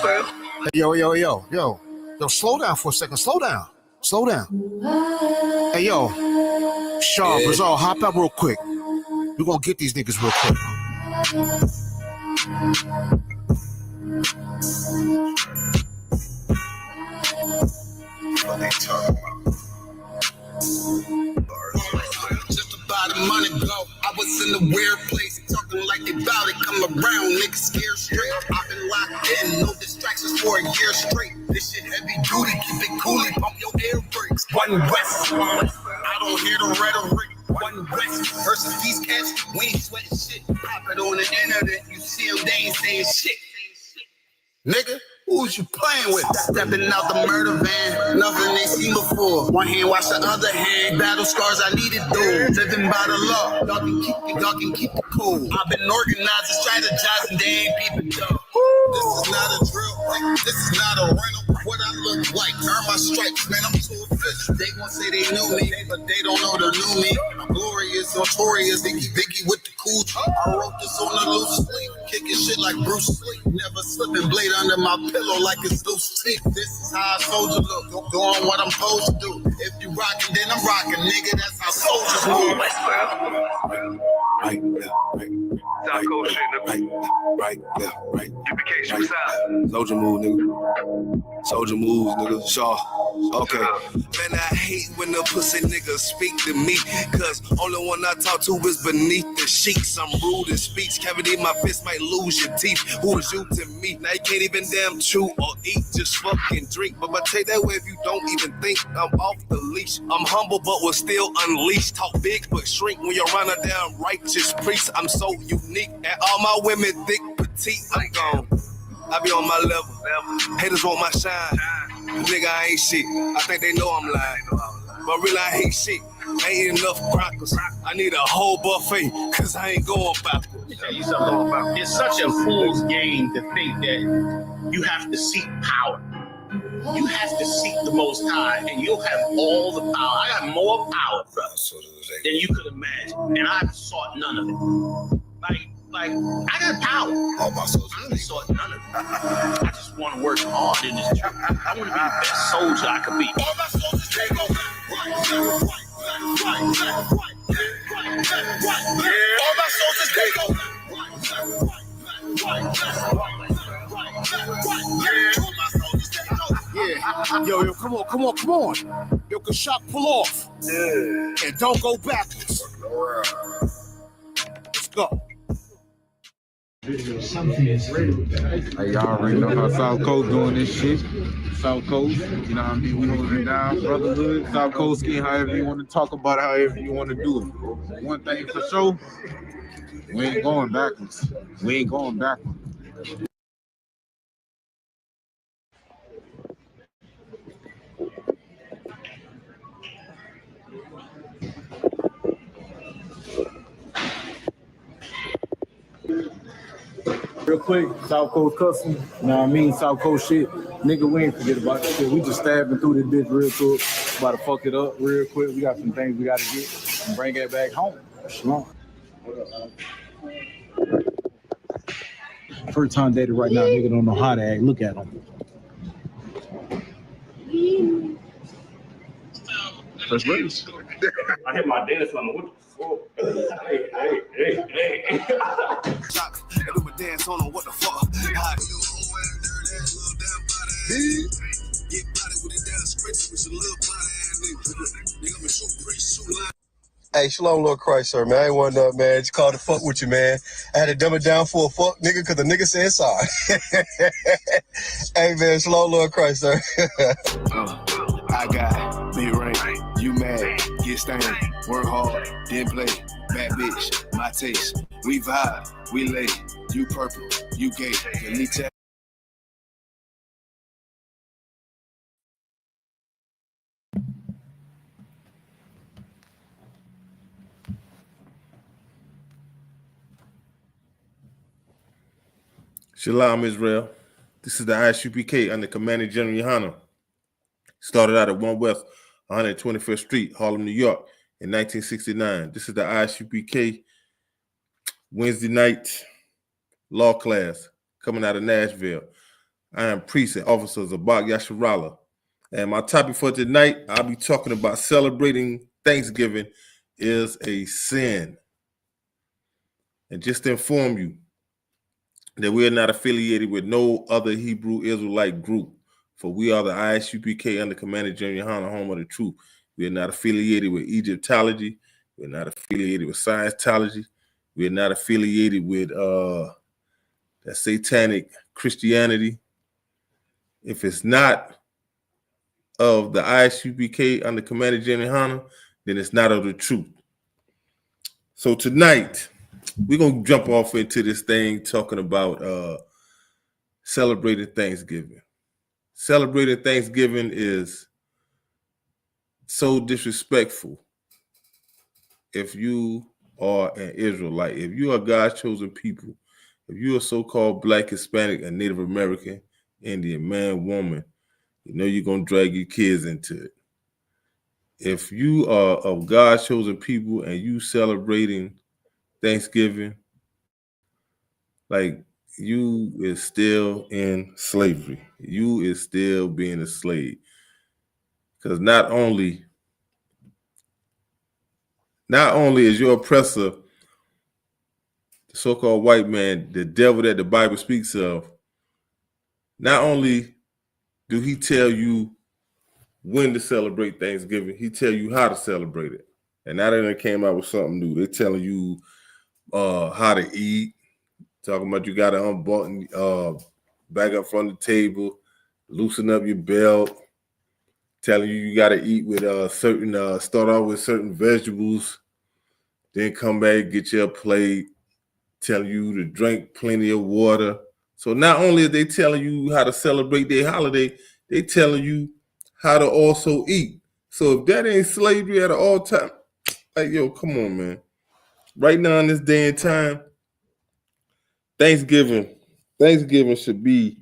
Hey, yo, slow down for a second. Slow down. Hey, yo, Shaw, Brazil, hop out real quick. We're gonna get these niggas real quick. What they talking about? Just about a month ago, I was in a weird place, talking like they bout it. Come around, niggas scared straight. I've been locked in, no distractions for a year straight. This shit heavy duty, keep it cool, pump your air brakes. One West, I don't hear the rhetoric. One West versus these cats, we ain't sweating shit. Pop it on the internet, you see them, they ain't saying shit. Nigga, who's you playing with? Stepping out the murder van, nothing they seen before. One hand wash the other hand, battle scars I needed dude. Living by the law, y'all can keep it cool. I've been organizing, strategizing, they ain't peeping though. This is not a drill, this is not a rental. What I look like, earn my stripes, man, I'm too official. They gon' say they knew me, but they don't know the new me. I'm glorious, notorious, Biggie with the cool talk. I wrote this on the loose sleeve, kicking shit like Bruce Lee. Never slipping blade under my pillow like it's loose teeth. This is how a soldier look, doing what I'm supposed to do. If you rockin', then I'm rockin', nigga, that's how soldiers move. Right. South Coast shit, Right. UPK shoot south. Soldier move, nigga. Soldier moves, nigga. Shaw. Okay. Man, I hate when the pussy niggas speak to me, cause only one I talk to is beneath the sheets. I'm rude in speech, cavity in my fist might lose your teeth. Who is you to me? Now you can't even damn chew or eat, just fucking drink. But I take that way if you don't even think I'm off the leash. I'm humble but will still unleash. Talk big but shrink when you're around a damn righteous priest. I'm so unique, and all my women thick, petite, I'm gone. I be on my level. Haters want my shine. Nigga, I ain't shit. I think they know I'm lying. But really, I hate shit. I ain't enough crackers. I need a whole buffet, cause I ain't going backwards. Let me tell you something. It's such a fool's game to think that you have to seek power. You have to seek the Most High, and you'll have all the power. I got more power, brother, than you could imagine, and I've sought none of it. Like I got power. All my soldiers. I ain't sought none of it. I just want to work hard in this job. I want to be the best soldier I could be. All my soldiers take over. Right. All my soldiers take over. Yeah. Yo, come on. Yo, Kashak, pull off. Yeah. And don't go backwards. Let's go. Hey, y'all already know how South Coast doing this shit. South Coast, you know what I mean? We holding it down, brotherhood, South Coast skin, however you want to talk about it, however you want to do it. One thing for sure, we ain't going backwards. Real quick, South Coast custom, you know what I mean? South Coast shit. Nigga, we ain't forget about this shit. We just stabbing through this bitch real quick. About to fuck it up real quick. We got some things we gotta get and bring it back home. Shalom. First time dated right now, nigga don't know how to act. Look at him. That's right. I hit my dance on the what the fuck? Hey. And do a dance on them, what the fuck? Get body with it down, scratch with your little body ass nigga. I'm so pretty, so loud. Hey, shalom, Lord Christ, sir, man. I ain't want up, man. Just called to fuck with you, man. I had to dumb it down for a fuck nigga because the nigga said sorry. Hey, man, shalom, Lord Christ, sir. I got big rank, you mad, get stained, work hard, then play, bad bitch, my taste. We vibe, we lay, you purple, you gay, and me tell. Shalom, Israel. This is the Isupk under Commander General YAHANNAH. Started out at 1 West 121st Street, Harlem, New York in 1969. This is the Isupk Wednesday night law class coming out of Nashville. I am Priest and Officer Isupk Yasharala. And my topic for tonight, I'll be talking about celebrating Thanksgiving is a sin. And just to inform you that we are not affiliated with no other Hebrew Israelite group, for we are the Isupk under Commander General YAHANNAH, home of the truth. We are not affiliated with Egyptology. We're not affiliated with Scientology. We're not affiliated with that satanic Christianity. If it's not of the Isupk under Commander General YAHANNAH, then it's not of the truth. So tonight, we're going to jump off into this thing talking about celebrating Thanksgiving. Celebrating Thanksgiving is so disrespectful if you are an Israelite, if you are God's chosen people, if you are so-called Black, Hispanic, and Native American, Indian, man, woman, you know you're going to drag your kids into it. If you are of God's chosen people and you celebrating Thanksgiving, like you is still in slavery. You is still being a slave. Because not only is your oppressor, the so-called white man, the devil that the Bible speaks of, not only do he tell you when to celebrate Thanksgiving, he tell you how to celebrate it. And now they came out with something new. They're telling you how to eat, talking about you got to unbutton, back up from the table, loosen up your belt, telling you got to eat with start off with certain vegetables, then come back, get your plate, telling you to drink plenty of water. So not only are they telling you how to celebrate their holiday, they telling you how to also eat. So if that ain't slavery at all time, like, yo, come on, man. Right now in this day and time, Thanksgiving should be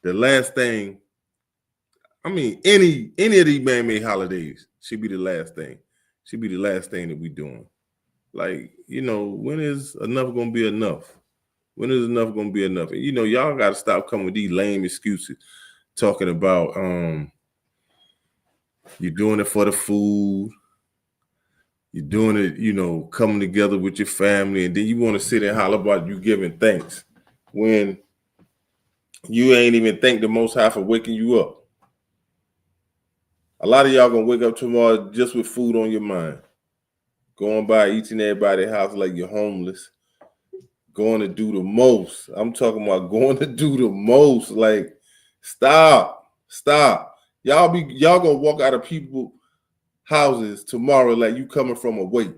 the last thing. I mean, any of these man-made holidays should be the last thing. Should be the last thing that we doing. Like, you know, when is enough gonna be enough? When is enough gonna be enough? And you know, y'all gotta stop coming with these lame excuses, talking about you're doing it for the food, you're doing it, you know, coming together with your family, and then you want to sit and holler about you giving thanks when you ain't even thank the Most High for waking you up. A lot of y'all gonna wake up tomorrow just with food on your mind, going by each and everybody's house like you're homeless, going to do the most. I'm talking about going to do the most. Like, stop. Y'all gonna walk out of people's houses tomorrow like you coming from a wake.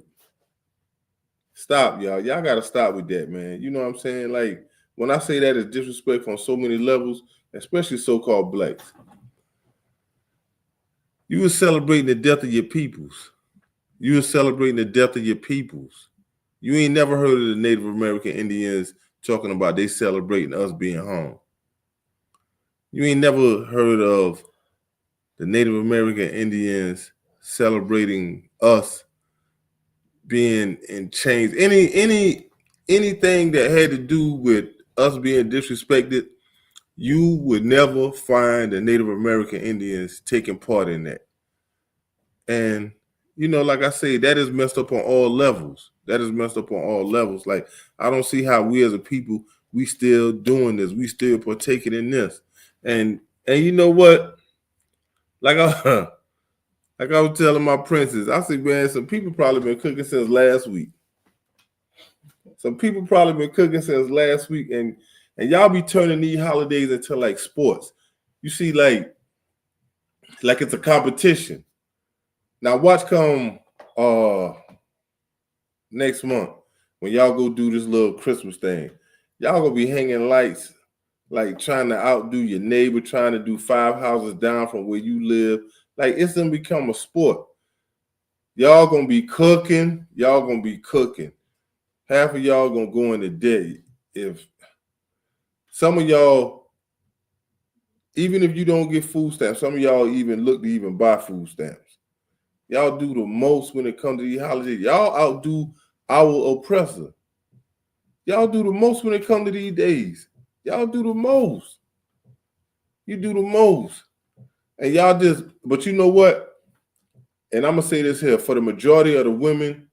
Stop, y'all. Y'all gotta stop with that, man. You know what I'm saying? Like, when I say that, it's disrespectful on so many levels, especially so-called blacks. You were celebrating the death of your peoples. You were celebrating the death of your peoples. You ain't never heard of the Native American Indians talking about they celebrating us being home. You ain't never heard of the Native American Indians celebrating us being in chains. Anything that had to do with us being disrespected, you would never find the Native American Indians taking part in that. And, you know, like I say, that is messed up on all levels. Like, I don't see how we as a people, we still doing this. We still partaking in this. And you know what? Like I was telling my princess, I said, man, some people probably been cooking since last week. And y'all be turning these holidays into like sports. You see, like it's a competition. Now watch come next month when y'all go do this little Christmas thing. Y'all gonna be hanging lights, like trying to outdo your neighbor, trying to do 5 houses down from where you live. Like, it's gonna become a sport. Y'all gonna be cooking. Half of y'all gonna go into debt. If some of y'all, even if you don't get food stamps, some of y'all even look to even buy food stamps. Y'all do the most when it comes to these holidays. Y'all outdo our oppressor. Y'all do the most when it comes to these days. Y'all do the most. You do the most. And y'all just, but you know what? And I'm gonna say this here for the majority of the women,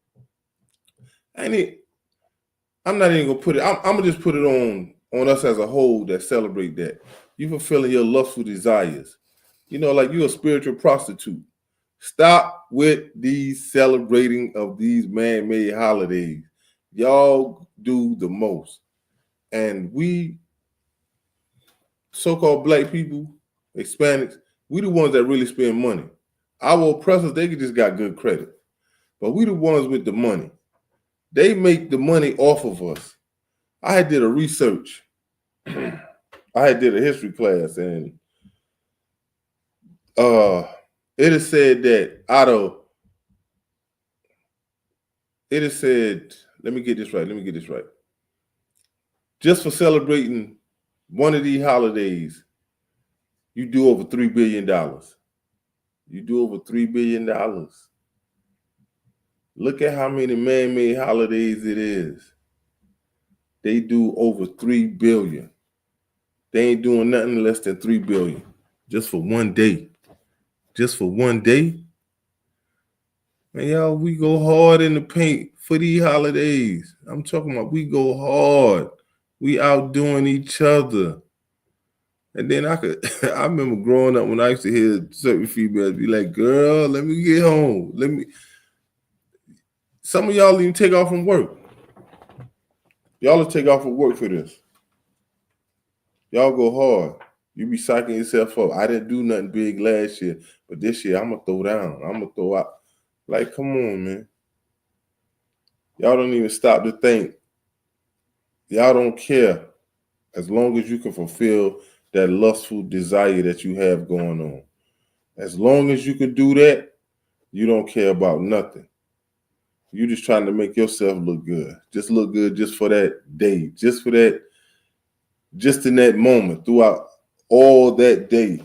I'm not even gonna put it, I'm gonna just put it on us as a whole that celebrate that. You fulfilling your lustful desires. You know, like you a spiritual prostitute. Stop with these celebrating of these man-made holidays. Y'all do the most. And we so-called black people, Hispanics, we the ones that really spend money. Our oppressors, they just got good credit. But we the ones with the money. They make the money off of us. I had did a research. I had did a history class, and it is said that let me get this right. Just for celebrating one of these holidays, you do over $3 billion. You do over $3 billion. Look at how many man-made holidays it is. They do over 3 billion. They ain't doing nothing less than 3 billion just for one day. Just for one day. Man, y'all, we go hard in the paint for these holidays. I'm talking about we go hard. We outdoing each other. And then I remember growing up when I used to hear certain females be like, girl, let me get home. Some of y'all even take off from work. Y'all will take off from work for this. Y'all go hard. You be psyching yourself up. I didn't do nothing big last year, but this year I'm going to throw down. I'm going to throw out. Like, come on, man. Y'all don't even stop to think. Y'all don't care as long as you can fulfill that lustful desire that you have going on. As long as you can do that, you don't care about nothing. You're just trying to make yourself look good. Just look good just for that day. Just for that, just in that moment, throughout all that day.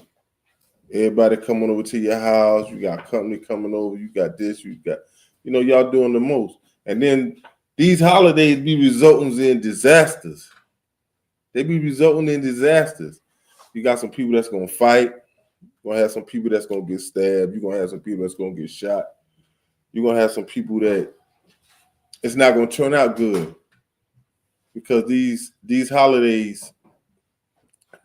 Everybody coming over to your house. You got company coming over. You got this. You got, y'all doing the most. And then these holidays be resulting in disasters. They be resulting in disasters. You got some people that's going to fight. You're going to have some people that's going to get stabbed. You're going to have some people that's going to get shot. You're going to have some people that it's not going to turn out good because these holidays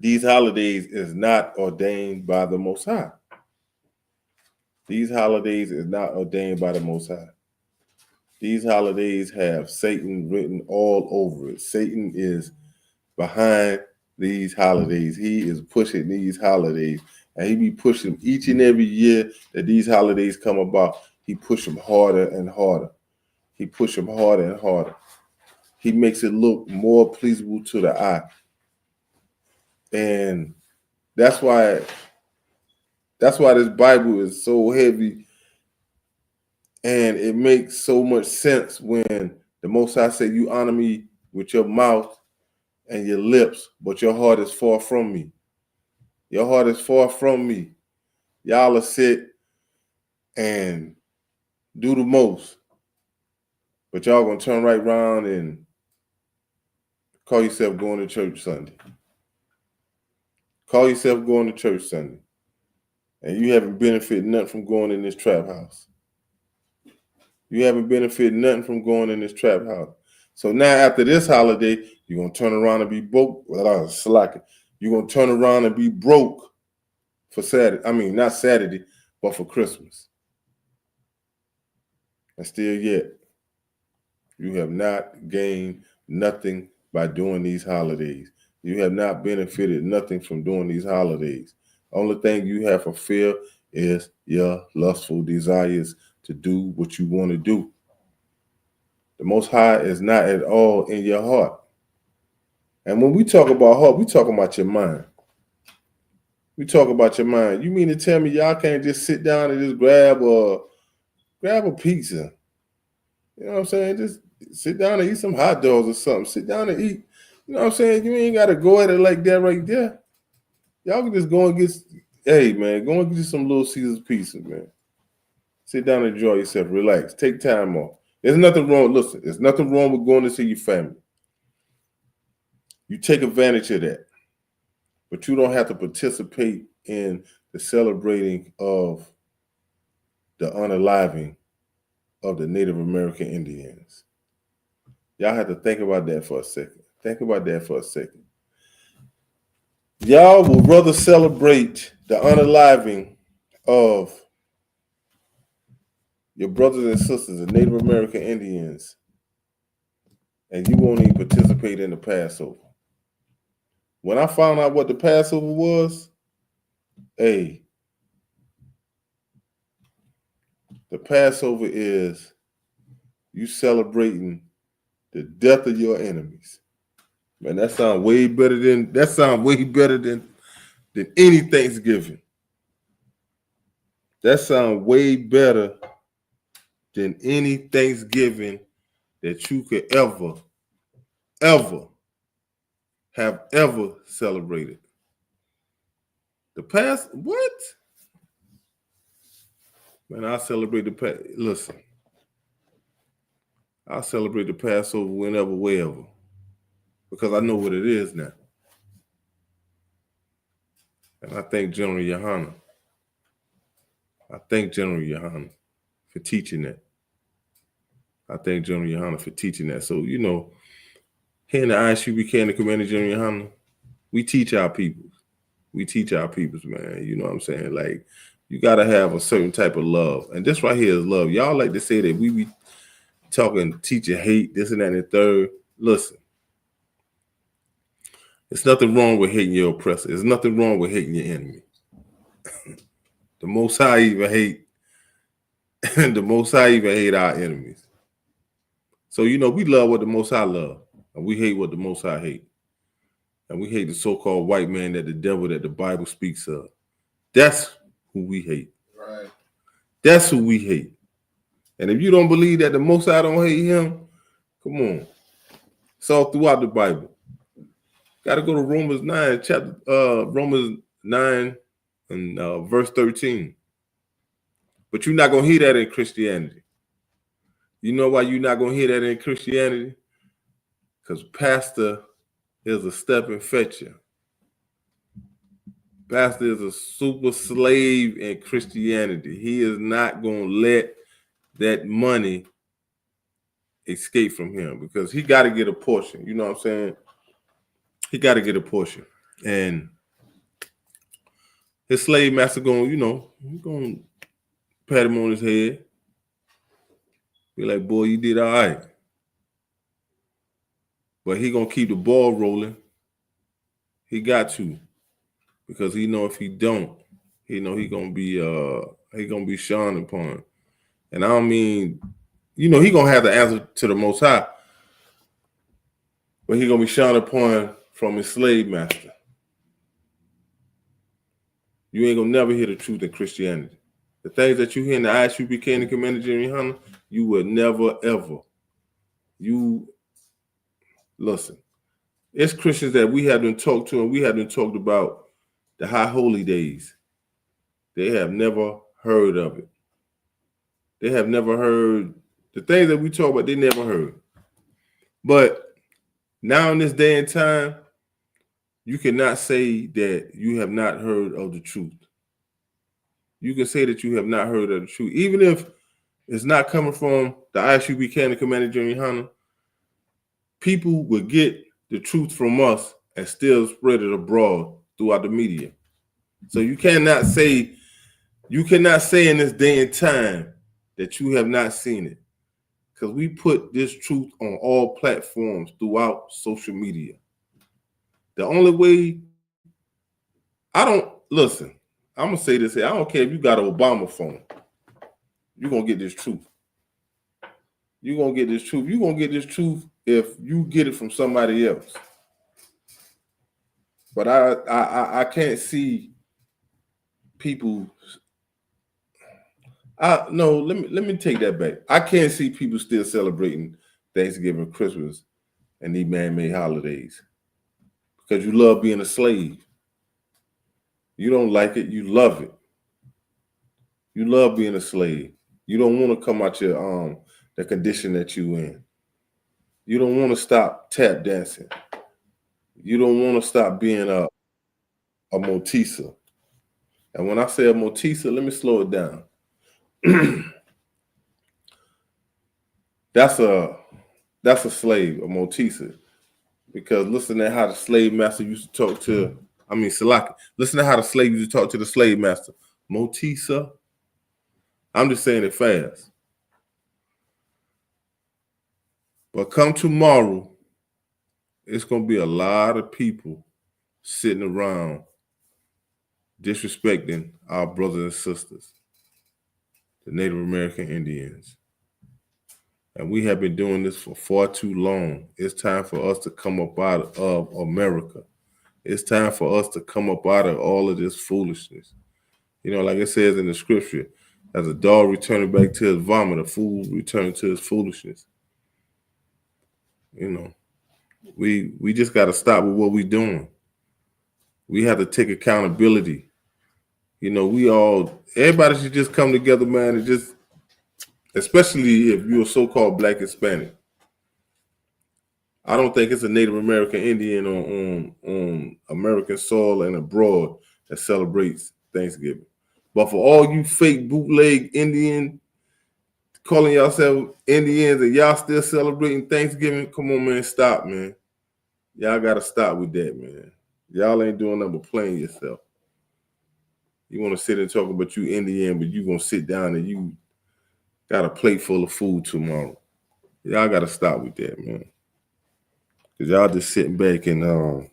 is not ordained by the Most High. These holidays is not ordained by the Most High. These holidays have Satan written all over it. Satan is behind these holidays. He is pushing these holidays, and he be pushing them each and every year that these holidays come about. He push them harder and harder. He push them harder and harder. He makes it look more pleasable to the eye. And that's why this Bible is so heavy, and it makes so much sense when the Most High said, you honor me with your mouth and your lips, but your heart is far from me. Your heart is far from me. Y'all will sit and do the most, but y'all gonna turn right around and call yourself going to church Sunday. Call yourself going to church Sunday. And you haven't benefited nothing from going in this trap house. You haven't benefited nothing from going in this trap house. So now after this holiday, you're going to turn around and be broke. Well, you're going to turn around and be broke for Saturday. I mean, not Saturday, but for Christmas. And still yet, you have not gained nothing by doing these holidays. You have not benefited nothing from doing these holidays. Only thing you have fulfilled is your lustful desires to do what you want to do. The Most High is not at all in your heart. And when we talk about heart, we talk about your mind. We talk about your mind. You mean to tell me y'all can't just sit down and just grab a pizza? You know what I'm saying? Just sit down and eat some hot dogs or something. Sit down and eat. You know what I'm saying? You ain't got to go at it like that right there. Y'all can just go and get, hey, man, go and get some Little Caesars pizza, man. Sit down and enjoy yourself. Relax. Take time off. There's nothing wrong. Listen, there's nothing wrong with going to see your family. You take advantage of that. but you don't have to participate in the celebrating of the unaliving of the Native American Indians. Y'all have to think about that for a second. Think about that for a second. Y'all would rather celebrate the unaliving of your brothers and sisters, the Native American Indians, and you won't even participate in the Passover. When I found out what the Passover was, hey, the Passover is you celebrating the death of your enemies. Man, that sounds way better than any Thanksgiving. That sounds way better than any Thanksgiving that you could ever have ever celebrated. The past, what? Man, I celebrate listen. I'll celebrate the Passover whenever, wherever, because I know what it is now. And I thank General YAHANNAH. I thank General YAHANNAH for teaching that. I thank General YAHANNAH for teaching that. So, you know, here in the Isupk and the Commander General YAHANNAH, we teach our people. We teach our peoples, man. You know what I'm saying? Like, you got to have a certain type of love. And this right here is love. Y'all like to say that we be talking, teaching hate, this and that and the third. Listen, there's nothing wrong with hating your oppressor. There's nothing wrong with hating your enemy. The Most High even hate, the Most High even hate our enemies. So, you know, we love what the Most High love, and we hate what the Most High hate. And we hate the so-called white man that the devil that the Bible speaks of. That's who we hate. Right. That's who we hate. And if you don't believe that the Most High don't hate him, come on. It's all throughout the Bible. Got to go to Romans 9 and verse 13. But you're not going to hear that in Christianity. You know why you're not going to hear that in Christianity? Because pastor is a stepping fetcher. Pastor is a super slave in Christianity. He is not going to let that money escape from him because he got to get a portion. You know what I'm saying? He got to get a portion. And his slave master going, you know, going to pat him on his head. Be like, boy, you did all right. But he going to keep the ball rolling. He got to. Because he know if he don't, he know he gonna be shunned upon. And I don't mean, you know, he gonna have the answer to the Most High, but he gonna be shunned upon from his slave master. You ain't gonna never hear the truth in Christianity. The things that you hear in the Isupk and the Commander General YAHANNAH, you will never ever. You listen. It's Christians that we have been talked to and we have been talked about the high holy days. They have never heard of it. They have never heard the things that we talk about, they never heard. But now in this day and time, you cannot say that you have not heard of the truth. You can say that you have not heard of the truth. Even if it's not coming from the Isupk and the Commander General YAHANNAH, people will get the truth from us and still spread it abroad throughout the media. So you cannot say in this day and time that you have not seen it. Because we put this truth on all platforms throughout social media. The only way, I'm going to say this here. I don't care if you got an Obama phone. You're going to get this truth. You're going to get this truth. You're going to get this truth if you get it from somebody else. But I can't see people. Let me take that back. I can't see people still celebrating Thanksgiving, Christmas, and these man-made holidays because you love being a slave. You don't like it, you love it. You love being a slave. You don't want to come out your the condition that you in. You don't want to stop tap dancing. You don't want to stop being a Motisa. And when I say a Motisa, let me slow it down. That's a slave, a Motisa. Because listen to how the slave master used to talk to, Salaki. Listen to how the slave used to talk to the slave master. Motisa. I'm just saying it fast. But come tomorrow, it's going to be a lot of people sitting around disrespecting our brothers and sisters, the Native American Indians. And we have been doing this for far too long. It's time for us to come up out of America. It's time for us to come up out of all of this foolishness. You know, like it says in the scripture, as a dog returning back to his vomit, a fool returning to his foolishness. You know, we just got to stop with what we're doing. We have to take accountability. You know, everybody should just come together, man, and just, especially if you're a so-called Black Hispanic. I don't think it's a Native American Indian on American soil and abroad that celebrates Thanksgiving. But for all you fake bootleg Indian, calling yourself Indians and y'all still celebrating Thanksgiving, come on, man, stop, man. Y'all got to stop with that, man. Y'all ain't doing nothing but playing yourself. You want to sit and talk about you Indian, but you going to sit down and you got a plate full of food tomorrow. Y'all got to stop with that, man. Because y'all just sitting back and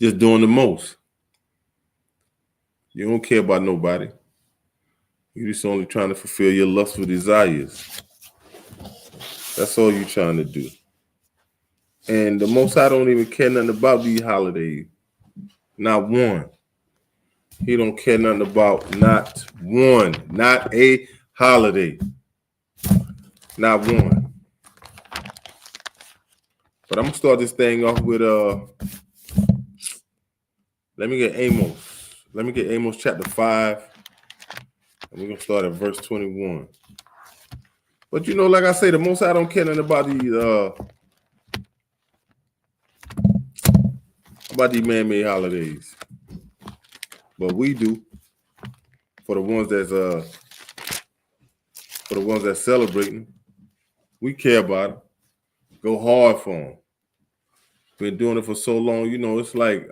just doing the most. You don't care about nobody. You're just only trying to fulfill your lustful desires. That's all you're trying to do. And the Most High don't even care nothing about these holidays. Not one. He don't care nothing about not one. Not a holiday. Not one. But I'm going to start this thing off with, let me get Amos. Let me get Amos chapter 5. And we're going to start at verse 21. But you know, like I say, the Most High don't care nothing about these man-made holidays. But we do. For the ones that's celebrating. We care about it. Go hard for them. Been doing it for so long, you know, it's like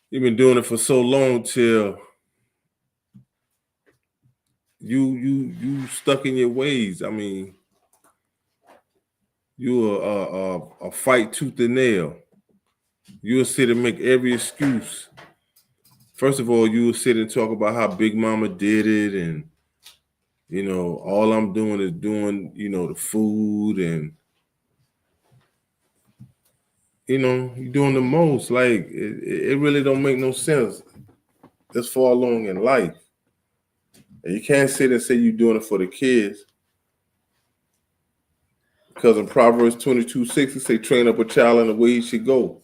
you've been doing it for so long till you stuck in your ways. I mean, you a fight tooth and nail. You'll sit and make every excuse. First of all, you'll sit and talk about how Big Mama did it, and you know, all I'm doing is doing, you know, the food, and you know, you're doing the most. Like it really don't make no sense this far along in life. And you can't sit and say you're doing it for the kids. Because in Proverbs 22:6, it say, train up a child in the way he should go.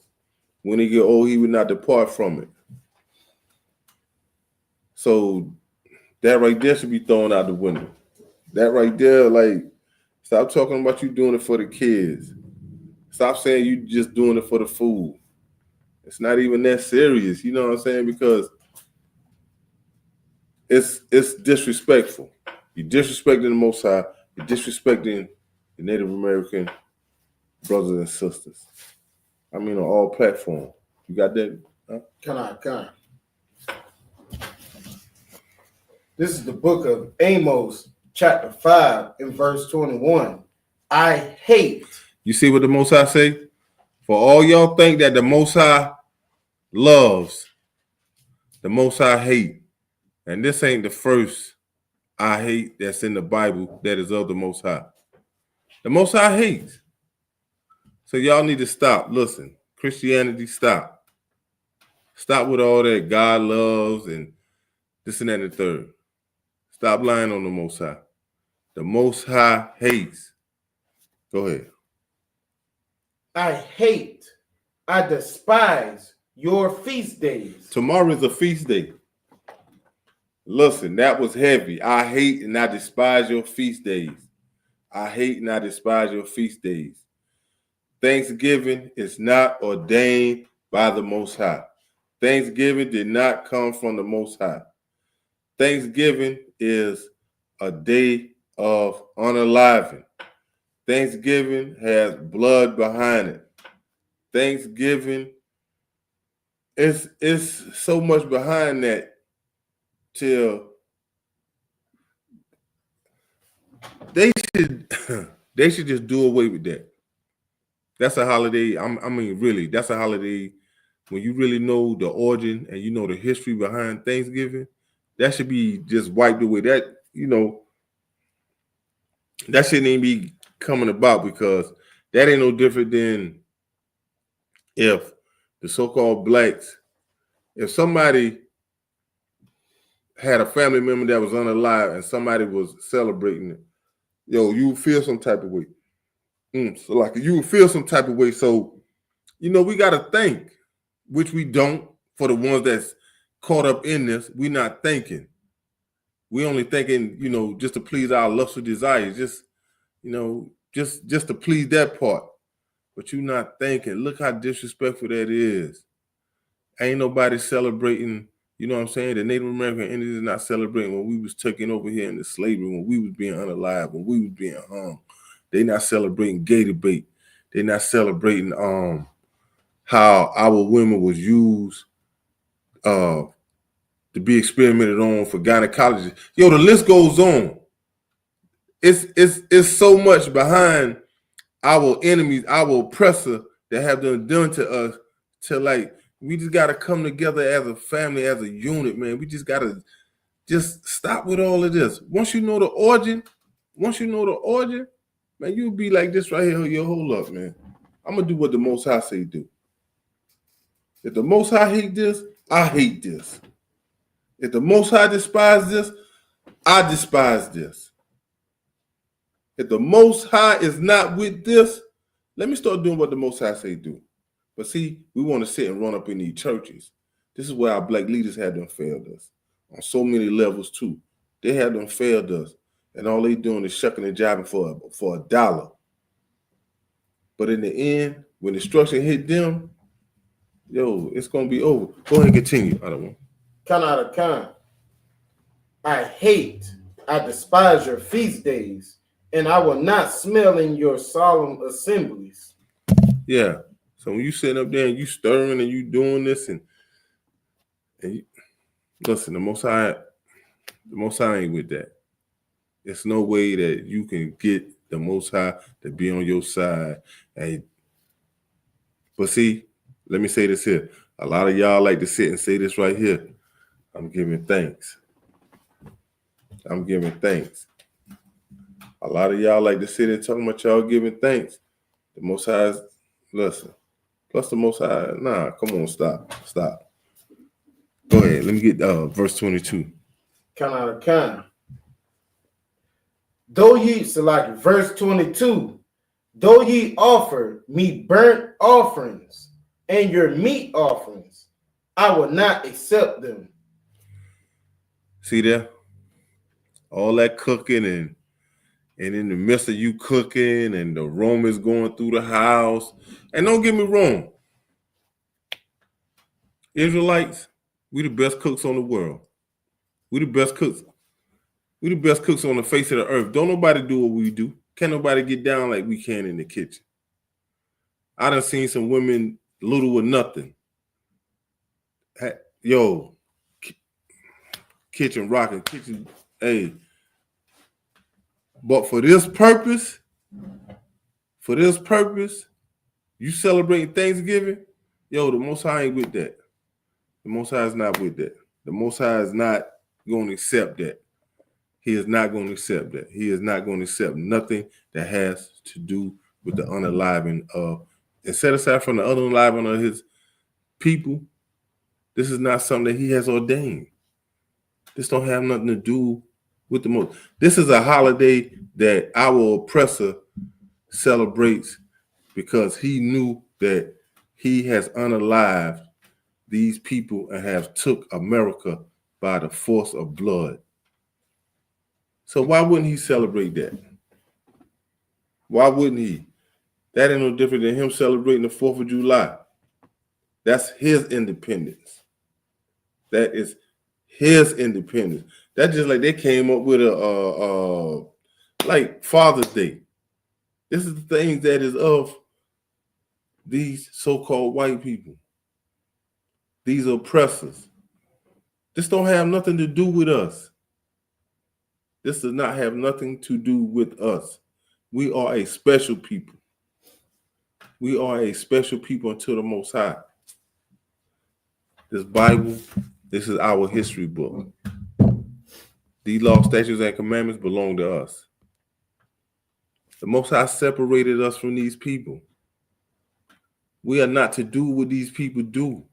When he get old, he would not depart from it. So that right there should be thrown out the window. That right there, like, stop talking about you doing it for the kids. Stop saying you just doing it for the food. It's not even that serious, you know what I'm saying? Because it's disrespectful. You're disrespecting the Most High. You're disrespecting the Native American brothers and sisters. I mean, on all platforms. You got that? Huh? Come on. This is the book of Amos, chapter 5, and verse 21. I hate. You see what the Most High say? For all y'all think that the Most High loves, the Most High hate. And this ain't the first I hate that's in the Bible that is of the Most High. The Most High hates. So y'all need to stop. Listen, Christianity, stop. Stop with all that God loves and this and that and the third. Stop lying on the Most High. The Most High hates. Go ahead. I hate. I despise your feast days. Tomorrow is a feast day. Listen, that was heavy. I hate and I despise your feast days. I hate and I despise your feast days. Thanksgiving is not ordained by the Most High. Thanksgiving did not come from the Most High. Thanksgiving is a day of unaliving. Thanksgiving has blood behind it. Thanksgiving is so much behind that till they should just do away with that. That's a holiday. I mean, really, that's a holiday when you really know the origin and you know the history behind Thanksgiving. That should be just wiped away. That, that shouldn't even be coming about, because that ain't no different than if the so-called blacks, if somebody had a family member that was unalive and somebody was celebrating it, you would feel some type of way. So like you would feel some type of way. So, we got to think, which we don't. For the ones that's caught up in this, we not thinking. We only thinking, just to please our lustful desires, just to please that part. But you not thinking. Look how disrespectful that is. Ain't nobody celebrating. You know what I'm saying? The Native American Indians is not celebrating when we was taken over here into slavery, when we was being unalive, when we was being hung. They not celebrating gay debate. They not celebrating how our women was used to be experimented on for gynecology. The list goes on. It's so much behind our enemies, our oppressor, that have done to us, to like, we just got to come together as a family, as a unit, man. We just got to just stop with all of this. Once you know the origin, man, you'll be like this right here. Yo, hold up, man. I'm going to do what the Most High say do. If the Most High hate this, I hate this. If the Most High despise this, I despise this. If the Most High is not with this, let me start doing what the Most High say do. But see, we want to sit and run up in these churches. This is where our black leaders have done failed us on so many levels too. They have done failed us, and all they doing is shucking and jiving for $1. But in the end, when destruction hit them, it's gonna be over. Go ahead and continue. I don't want. Khan. I despise your feast days, and I will not smell in your solemn assemblies. Yeah. So when you sitting up there and you stirring and you doing this and you, listen, the Most High ain't with that. There's no way that you can get the Most High to be on your side. But see, let me say this here. A lot of y'all like to sit and say this right here. I'm giving thanks. A lot of y'all like to sit and talking about y'all giving thanks. The Most High is, listen. Plus the Most High, nah, come on, stop. Go ahead, let me get verse 22. Khan. Though ye, so like verse 22, though ye offer me burnt offerings and your meat offerings, I will not accept them. See there? All that cooking and in the midst of you cooking and the aromas going through the house. And don't get me wrong, Israelites, we the best cooks on the world. We the best cooks. We the best cooks on the face of the earth. Don't nobody do what we do. Can't nobody get down like we can in the kitchen. I done seen some women little or nothing. Kitchen rocking, hey. But for this purpose, you celebrating Thanksgiving, the Most High ain't with that. The Most High is not with that. The Most High is not going to accept that. He is not going to accept that. He is not going to accept nothing that has to do with the unaliving of, and set aside from the unaliving of his people. This is not something that he has ordained. This don't have nothing to do with the most. This is a holiday that our oppressor celebrates because he knew that he has unalived these people and have took America by the force of blood. So why wouldn't he celebrate that? Why wouldn't he? That ain't no different than him celebrating the 4th of July. That's his independence. That is his independence. That's just like they came up with like Father's Day. This is the things that is of these so-called white people. These oppressors. This don't have nothing to do with us. This does not have nothing to do with us. We are a special people. We are a special people unto the Most High. This Bible, this is our history book. These laws, statutes, and commandments belong to us. The Most High separated us from these people. We are not to do what these people do.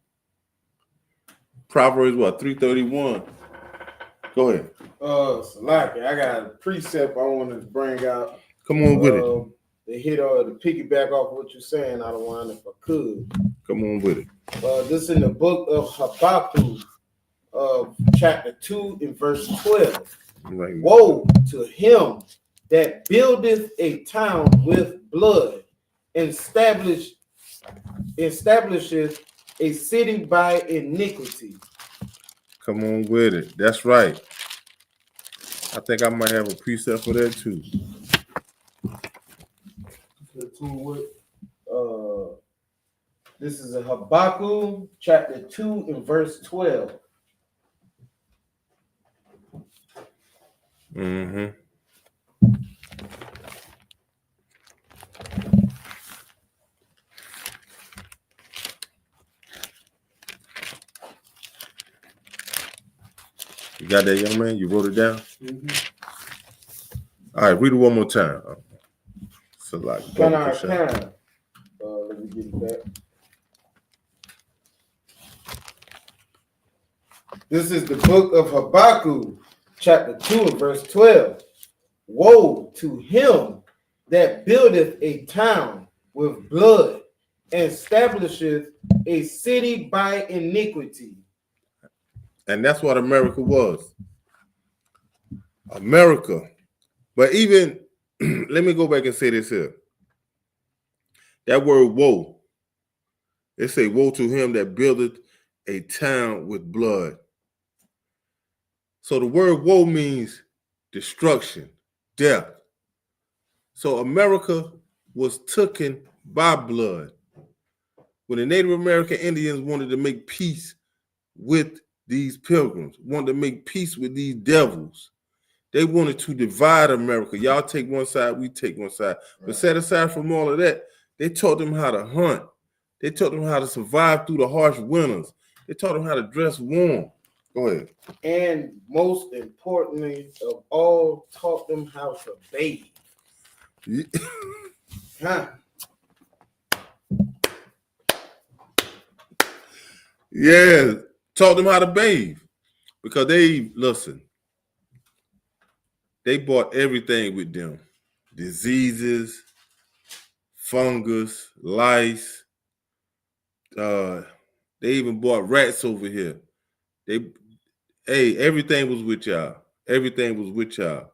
Proverbs, 3:31. Go ahead. Salaki, I got a precept I want to bring out. Come on with it. To hit or to piggyback off what you're saying, I don't want if I could. Come on with it. This in the book of Habakkuk, chapter 2 and verse 12. Like, Woe to him that buildeth a town with blood, establisheth a city by iniquity. come on with it. That's right. I think I might have a precept for that too. This is a Habakkuk chapter 2 and verse 12. Mm-hmm. You got that, young man? You wrote it down? Mm-hmm. All right, read it one more time. So like, Let me get it back. This is the book of Habakkuk, chapter 2 and verse 12. Woe to him that buildeth a town with blood, and establisheth a city by iniquity. and that's what America was. America. But even, let me go back and say this here. That word woe, they say woe to him that buildeth a town with blood. So the word woe means destruction, death. So America was taken by blood. When the Native American Indians wanted to make peace with these pilgrims, wanted to make peace with these devils, they wanted to divide America. Y'all take one side, we take one side. Right. But set aside from all of that, they taught them how to hunt. They taught them how to survive through the harsh winters. They taught them how to dress warm. Go ahead. And most importantly of all, taught them how to bathe. Huh? Yeah, taught them how to bathe. Because they brought everything with them. Diseases, fungus, lice. They even brought rats over here. Everything was with y'all. Everything was with y'all.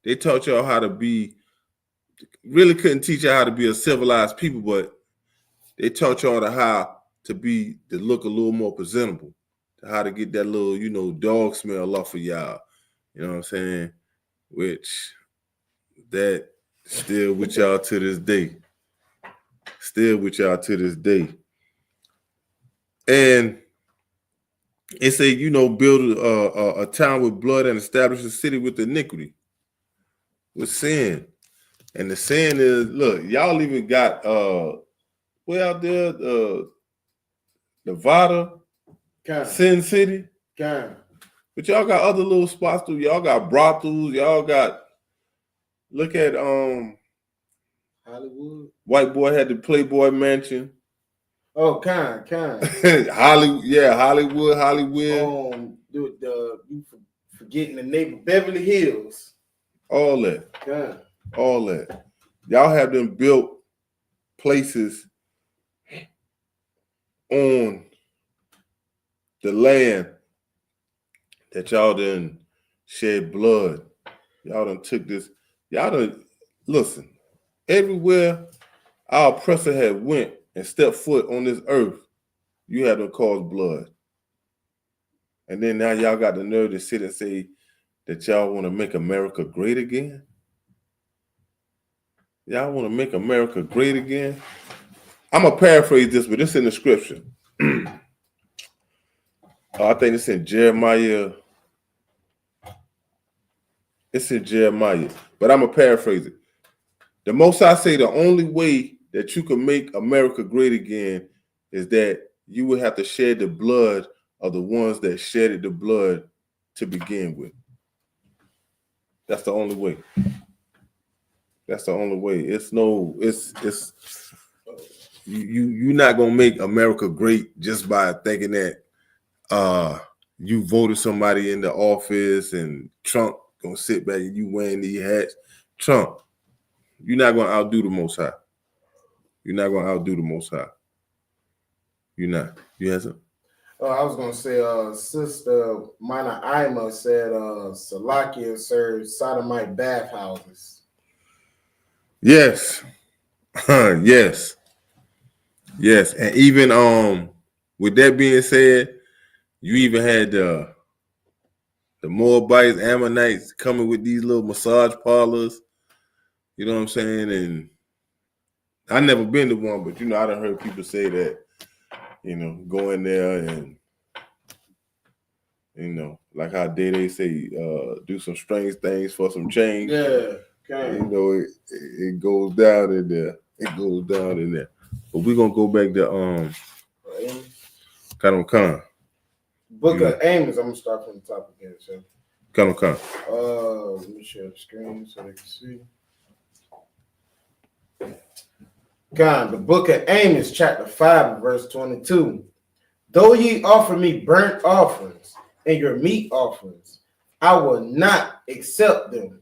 They taught y'all how to be, really couldn't teach y'all how to be a civilized people, but they taught y'all how to look a little more presentable, to how to get that little, dog smell off of y'all. You know what I'm saying? Which that still with y'all to this day. Still with y'all to this day. And it say, build a town with blood and establish a city with iniquity, with sin. And the sin is, look, y'all even got way out there, Nevada, Sin City. But y'all got other little spots too. Y'all got brothels. Y'all got, look at Hollywood. White boy had the Playboy Mansion. Oh, Hollywood. You forgetting the neighbor Beverly Hills. All that. All that. Y'all have them built places on the land that y'all done shed blood. Y'all done took this. Y'all done, listen, everywhere our oppressor had went and stepped foot on this earth, you had to cause blood. And then now y'all got the nerve to sit and say that y'all want to make America great again? Y'all want to make America great again? I'm going to paraphrase this, but it's in the scripture. I think it's in Jeremiah. It's in Jeremiah, but I'm going to paraphrase it. The Most High say the only way that you can make America great again is that you would have to shed the blood of the ones that shedded the blood to begin with. That's the only way. That's the only way. You're not gonna make America great just by thinking that you voted somebody in the office and Trump gonna sit back and you wearing these hats. Trump, you're not gonna outdo the Most High. You're not gonna outdo the Most High. You're not. You have something? I was gonna say, Sister Mana Ima said, Salakia serves sodomite bathhouses. Yes. Yes. Yes. And even with that being said, you even had the Moabites, Ammonites coming with these little massage parlors. You know what I'm saying? And I never been to one, but I done heard people say that, go in there and like how they say, do some strange things for some change. Yeah. Okay. It goes down in there. It goes down in there. But we're gonna go back to Khan. Book of Amos. I'm gonna start from the top again. So Khan. Let me share the screen so they can see. God, the book of Amos, chapter 5, verse 22. Though ye offer me burnt offerings and your meat offerings, I will not accept them.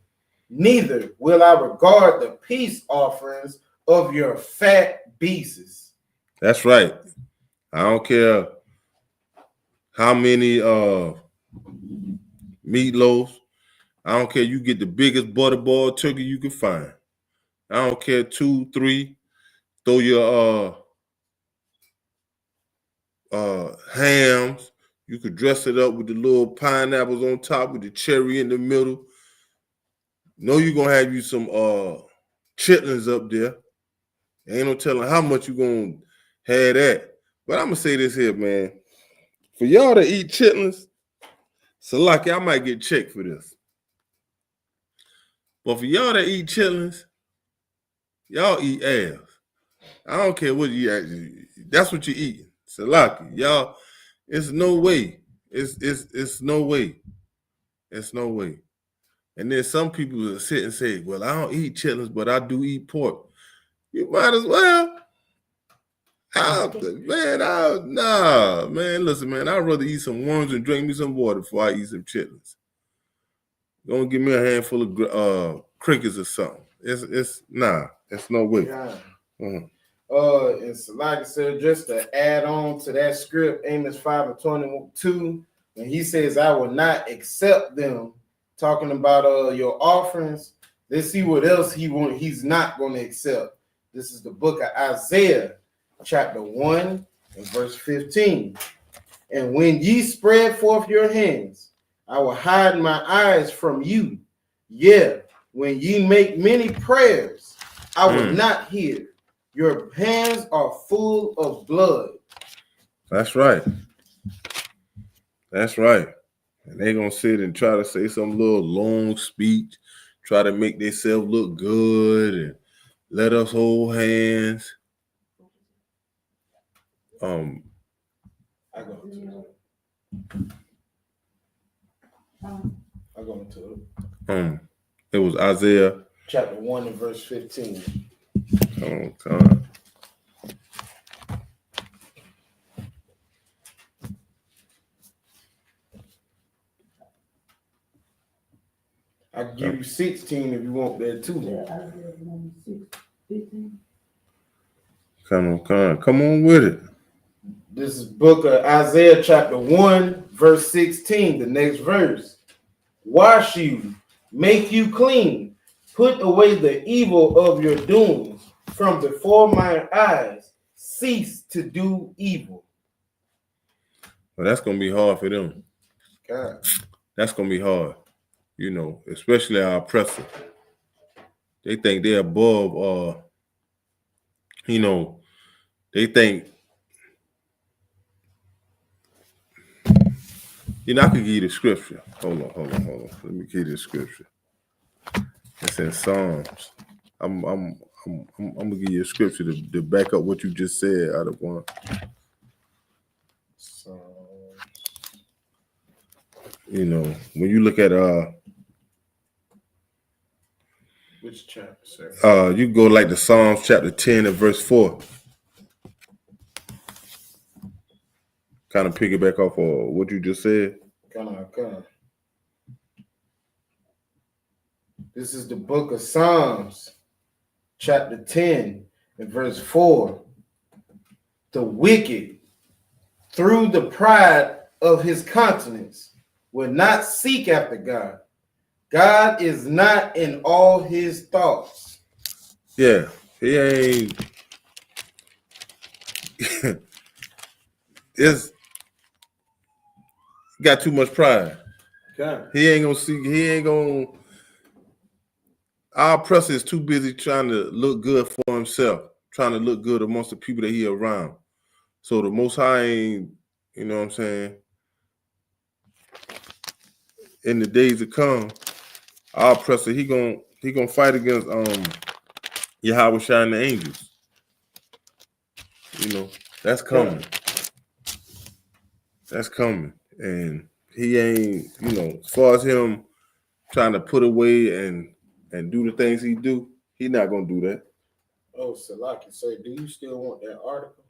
Neither will I regard the peace offerings of your fat beasts. That's right. I don't care how many meatloaves. I don't care. You get the biggest butterball turkey you can find. I don't care 2, 3. Throw your hams. You could dress it up with the little pineapples on top with the cherry in the middle. Know you're gonna have you some chitlins up there. Ain't no telling how much you gonna have that. But I'm gonna say this here, man. For y'all to eat chitlins, Salaki, I might get checked for this. But for y'all to eat chitlins, y'all eat ass. I don't care what you eat. That's what you eat. Salaki, y'all, it's no way. It's no way. It's no way. And then some people will sit and say, well, I don't eat chitlins, but I do eat pork. You might as well. Nah, man, listen, man, I'd rather eat some worms and drink me some water before I eat some chitlins. Don't give me a handful of crickets or something. It's no way. Yeah. And so like I said, just to add on to that script, Amos 5 and 22, and he says, I will not accept them, talking about your offerings. Let's see what else he's not going to accept. This is the book of Isaiah, chapter 1 and verse 15. And when ye spread forth your hands, I will hide my eyes from you. Yeah, when ye make many prayers, I will not hear. Your hands are full of blood. That's right. That's right. And they're going to sit and try to say some little long speech, try to make themselves look good and let us hold hands. I go into it. It was Isaiah chapter 1 and verse 15. Oh, God. I can give you 16 if you want that too. Come on with it. This is book of Isaiah chapter 1 verse 16, the next verse. Wash you, make you clean, put away the evil of your doings, from before my eyes. Cease to do evil. Well, that's gonna be hard for them. God. That's gonna be hard, you know, especially our oppressor. They think they're above, you know, they think, you know, I could give you the scripture. Hold on. Let me give you the scripture. It's in Psalms. I'm gonna give you a scripture to back up what you just said out of one. So, you know, when you look at which chapter, sir? You go like the Psalms chapter 10 and verse 4. Kind of piggyback off of what you just said. Come on. This is the book of Psalms, chapter 10 and verse 4. The wicked, through the pride of his countenance, will not seek after God. God is not in all his thoughts. Yeah, he ain't. It's got too much pride. God. He ain't gonna see. He ain't gonna. Our oppressor is too busy trying to look good for himself, trying to look good amongst the people that he around. So the Most High ain't, you know what I'm saying? In the days to come, our oppressor, he gonna fight against Yahweh Shai and the angels. You know, that's coming. That's coming. And he ain't, you know, as far as him trying to put away and do the things he do, he not gonna do that. Oh, Salaki, say, do you still want that article?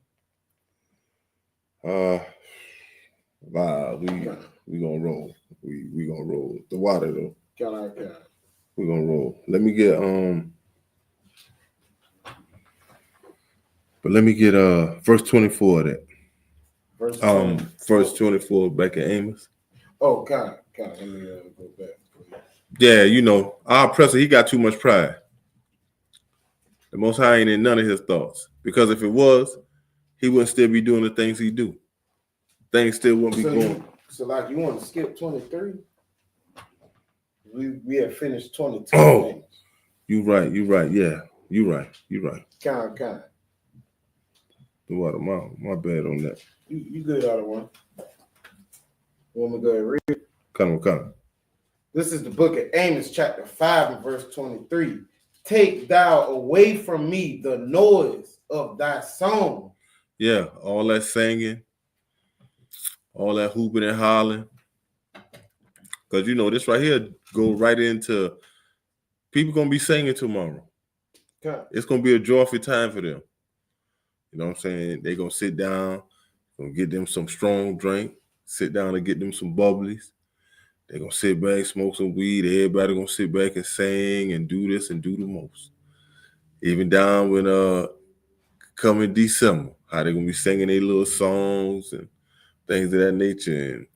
Wow, we gonna roll. We gonna roll. The water though. God. We gonna roll. Let me get verse 24 of that. Verse 24 back in Amos. Oh, God. Let me go back. Yeah, you know, our oppressor, he got too much pride. The Most High ain't in none of his thoughts. Because if it was, he wouldn't still be doing the things he do. Things still wouldn't be going. So like you want to skip 23? We have finished 22. Oh, you right. Yeah, you right. Kind. The water, my bad on that. You good out of one. You want me to go ahead and read it? Come on. This is the book of Amos, chapter 5 and verse 23. Take thou away from me the noise of thy song. Yeah, all that singing, all that hooping and hollering. Because, you know, this right here go right into people going to be singing tomorrow. Okay. It's going to be a joyful time for them. You know what I'm saying? They're going to sit down, going to get them some strong drink, sit down and get them some bubblies. They're going to sit back, smoke some weed. Everybody going to sit back and sing and do this and do the most. Even down when coming December, how they're going to be singing their little songs and things of that nature, and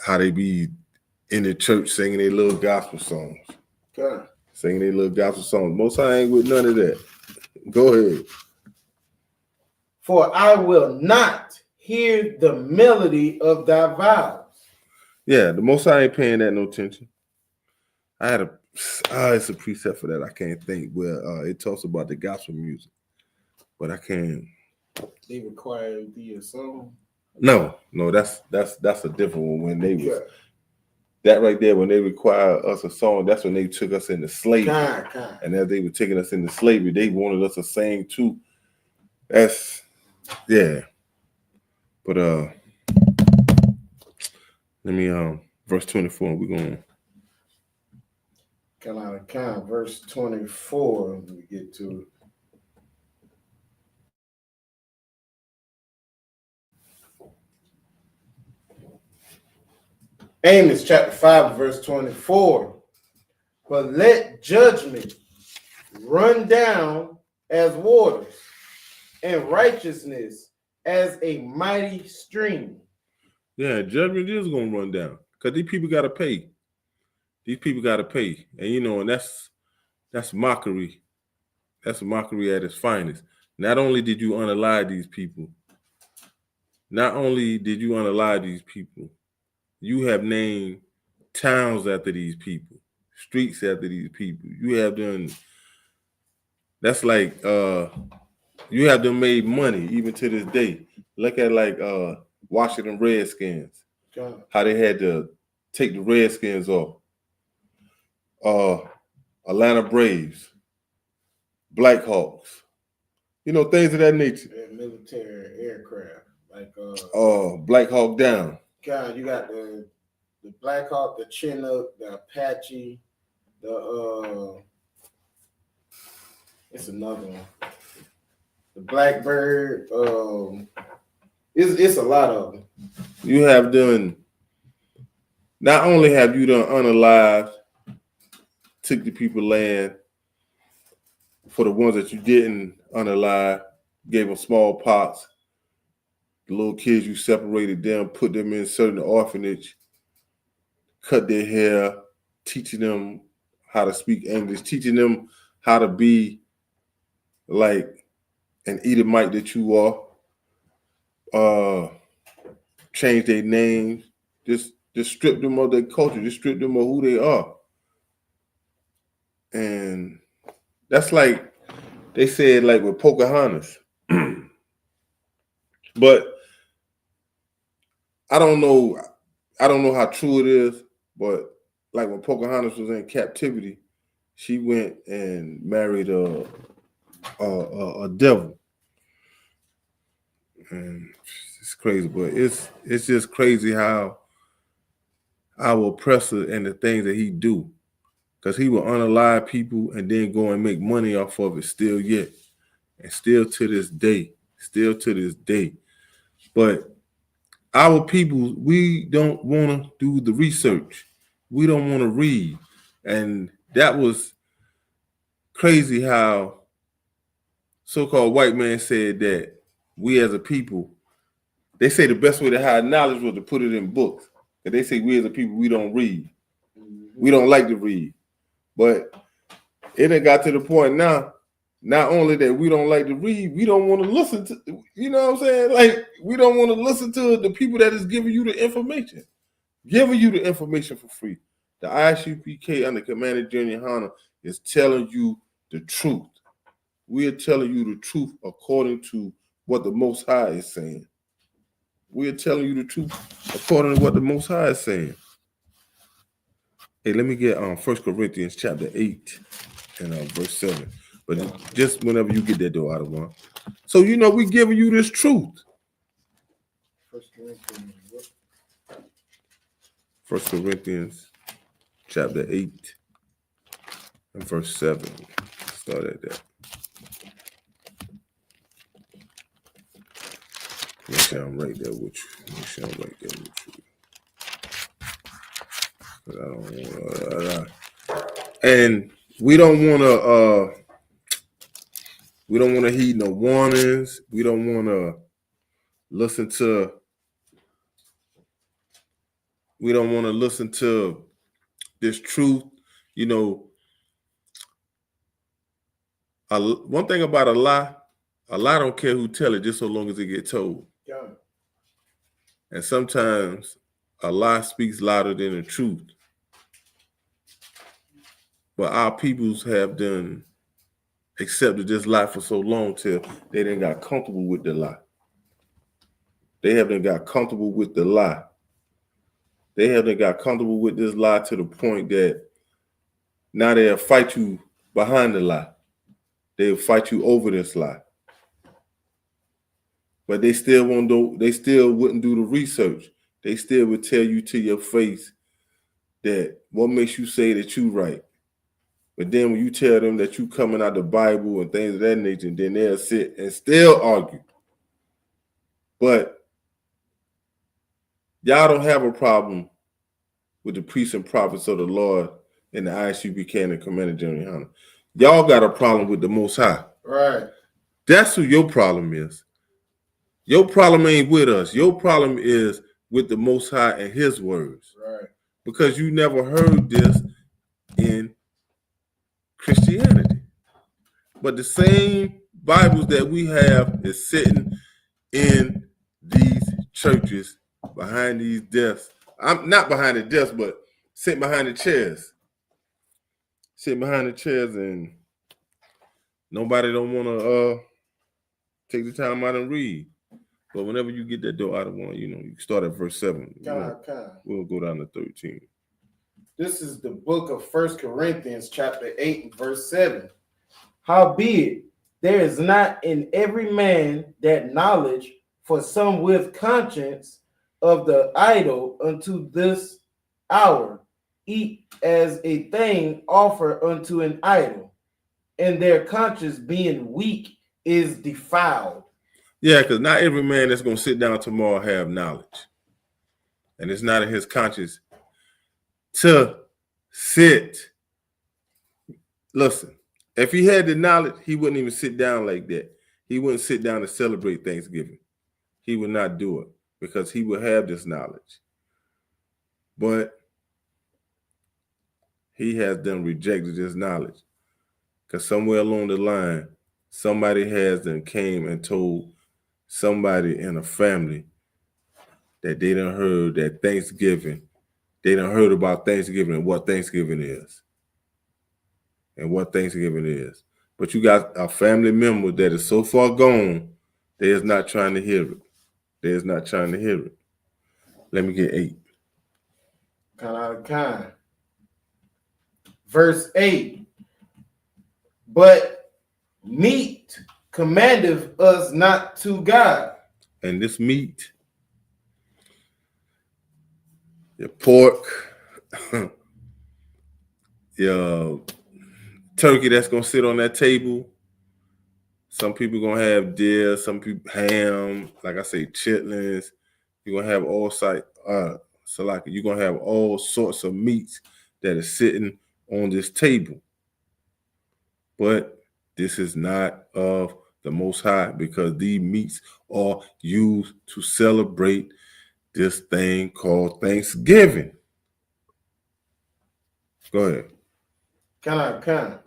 how they be in the church singing their little gospel songs. Okay. Singing their little gospel songs. Most I ain't with none of that. Go ahead. For I will not hear the melody of thy vows. Yeah, the Most I ain't paying that no attention. I had it's a precept for that. I can't think where it talks about the gospel music, but I can't. They require the song. No, that's a different one. When they was that right there, when they require us a song, that's when they took us into slavery. And as they were taking us into slavery, they wanted us to sing too. That's But let me verse 24. We're going. Verse 24. Let me get to it. Amos chapter 5, verse 24. But let judgment run down as waters, and righteousness as a mighty stream. Yeah, judgment is going to run down because these people got to pay. And you know, and that's mockery. That's a mockery at its finest. Not only did you unalive these people, you have named towns after these people, streets after these people. You have done. That's like you have them made money even to this day. Look at like Washington Redskins, how they had to take the Redskins off. Atlanta Braves, Black Hawks, things of that nature. Military aircraft, like Black Hawk Down. God, you got the Black Hawk, the Chinook, the Apache, it's another one. The Blackbird. It's a lot of them. You have done. Not only have you done unalived, took the people land. For the ones that you didn't unalive, gave them smallpox. The little kids, you separated them, put them in certain orphanage, cut their hair, teaching them how to speak English, teaching them how to be like an Edomite that you are. Change their names, just strip them of their culture, just strip them of who they are. And that's like they said, like with Pocahontas. But I don't know how true it is, but like when Pocahontas was in captivity, she went and married a devil. And it's crazy, but it's just crazy how our oppressor and the things that he do. Because he will unalive people and then go and make money off of it still yet. And still to this day. But our people, we don't want to do the research. We don't want to read. And that was crazy how so-called white man said that we as a people, they say the best way to hide knowledge was to put it in books. And they say we as a people, we don't read. We don't like to read. But it done got to the point now, not only that we don't like to read, we don't want to listen to, you know what I'm saying? Like, we don't want to listen to the people that is giving you the information. Giving you the information for free. The Isupk under Commander General YAHANNAH is telling you the truth. We are telling you the truth according to what the Most High is saying. We are telling you the truth according to what the Most High is saying. Hey, let me get 1 Corinthians chapter 8 and verse 7. But just whenever you get that door out of one. So, we giving you this truth. 1 Corinthians chapter 8 and verse 7. Start at that. Make sure I'm right there with you. But I don't want and we don't want to heed no warnings. We don't want to listen to. We don't want to listen to this truth. One thing about a lie don't care who tell it, just so long as it get told. Yeah. And sometimes a lie speaks louder than the truth. But our peoples have done accepted this lie for so long till they done got comfortable with the lie. They haven't got comfortable with the lie. They haven't got comfortable with this lie to the point that now they'll fight you behind the lie. They'll fight you over this lie. But they still wouldn't do the research. They still would tell you to your face that what makes you say that you right. But then when you tell them that you coming out the Bible and things of that nature, then they'll sit and still argue. But y'all don't have a problem with the priests and prophets of the Lord and the Isupk and Commander General YAHANNAH. Y'all got a problem with the Most High. Right. That's who your problem is. Your problem ain't with us. Your problem is with the Most High and his words. Right. Because you never heard this in Christianity. But the same Bibles that we have is sitting in these churches behind these desks. I'm not behind the desk, but sitting behind the chairs. Sitting behind the chairs, and nobody don't want to take the time out and read. But whenever you get that door out of one, you start at verse 7. We'll go down to 13. This is the book of 1 Corinthians, chapter 8, and verse 7. Howbeit, there is not in every man that knowledge, for some with conscience of the idol unto this hour eat as a thing offered unto an idol, and their conscience being weak is defiled. Yeah, because not every man that's going to sit down tomorrow have knowledge. And it's not in his conscience to sit. Listen, if he had the knowledge, he wouldn't even sit down like that. He wouldn't sit down to celebrate Thanksgiving. He would not do it because he would have this knowledge. But he has done rejected this knowledge because somewhere along the line, somebody has done came and told somebody in a family that they done heard that Thanksgiving, they done heard about Thanksgiving and what Thanksgiving is. And what Thanksgiving is. But you got a family member that is so far gone, they is not trying to hear it. They is not trying to hear it. Let me get 8. Kind. Verse 8. But meat commandeth us not to God. And this meat, your pork, your turkey that's going to sit on that table. Some people going to have deer, some people ham, like I say, chitlins. You're going to have all you're going to have all sorts of meats that are sitting on this table. But this is not of the Most High because these meats are used to celebrate this thing called Thanksgiving. Go ahead. Kind.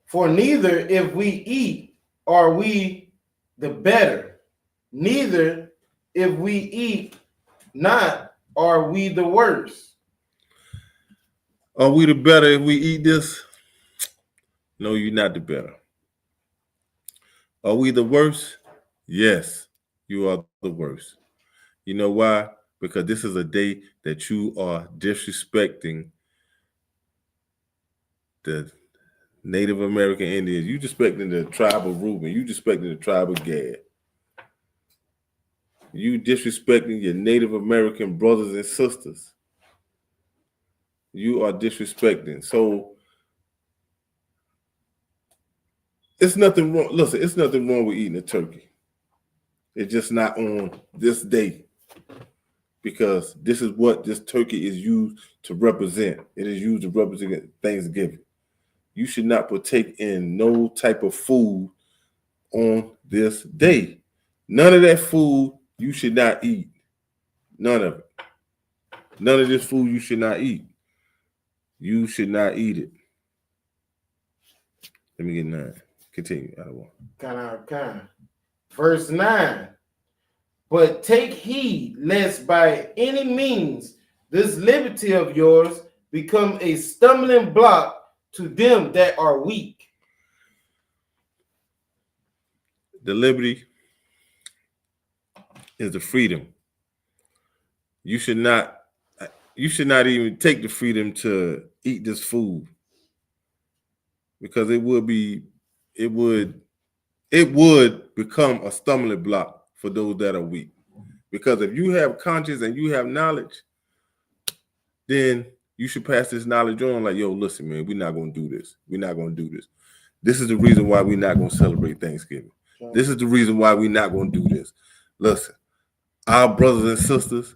For neither if we eat are we the better, neither if we eat not are we the worse. Are we the better if we eat this? No, you're not the better. Are we the worst? Yes, you are the worst. You know why? Because this is a day that you are disrespecting the Native American Indians. You disrespecting the tribe of Reuben. You disrespecting the tribe of Gad. You disrespecting your Native American brothers and sisters. You are disrespecting. So it's nothing wrong. Listen, it's nothing wrong with eating a turkey. It's just not on this day. Because this is what this turkey is used to represent. It is used to represent Thanksgiving. You should not partake in no type of food on this day. None of that food you should not eat. None of it. None of this food you should not eat. You should not eat it. Let me get 9. Continue. I don't want. Kind. Verse 9. But take heed lest by any means this liberty of yours become a stumbling block to them that are weak. The liberty is the freedom. You should not even take the freedom to eat this food because it would become a stumbling block for those that are weak. Because if you have conscience and you have knowledge, then you should pass this knowledge on like, yo, listen, man, we're not going to do this. We're not going to do this. This is the reason why we're not going to celebrate Thanksgiving. This is the reason why we're not going to do this. Listen, our brothers and sisters,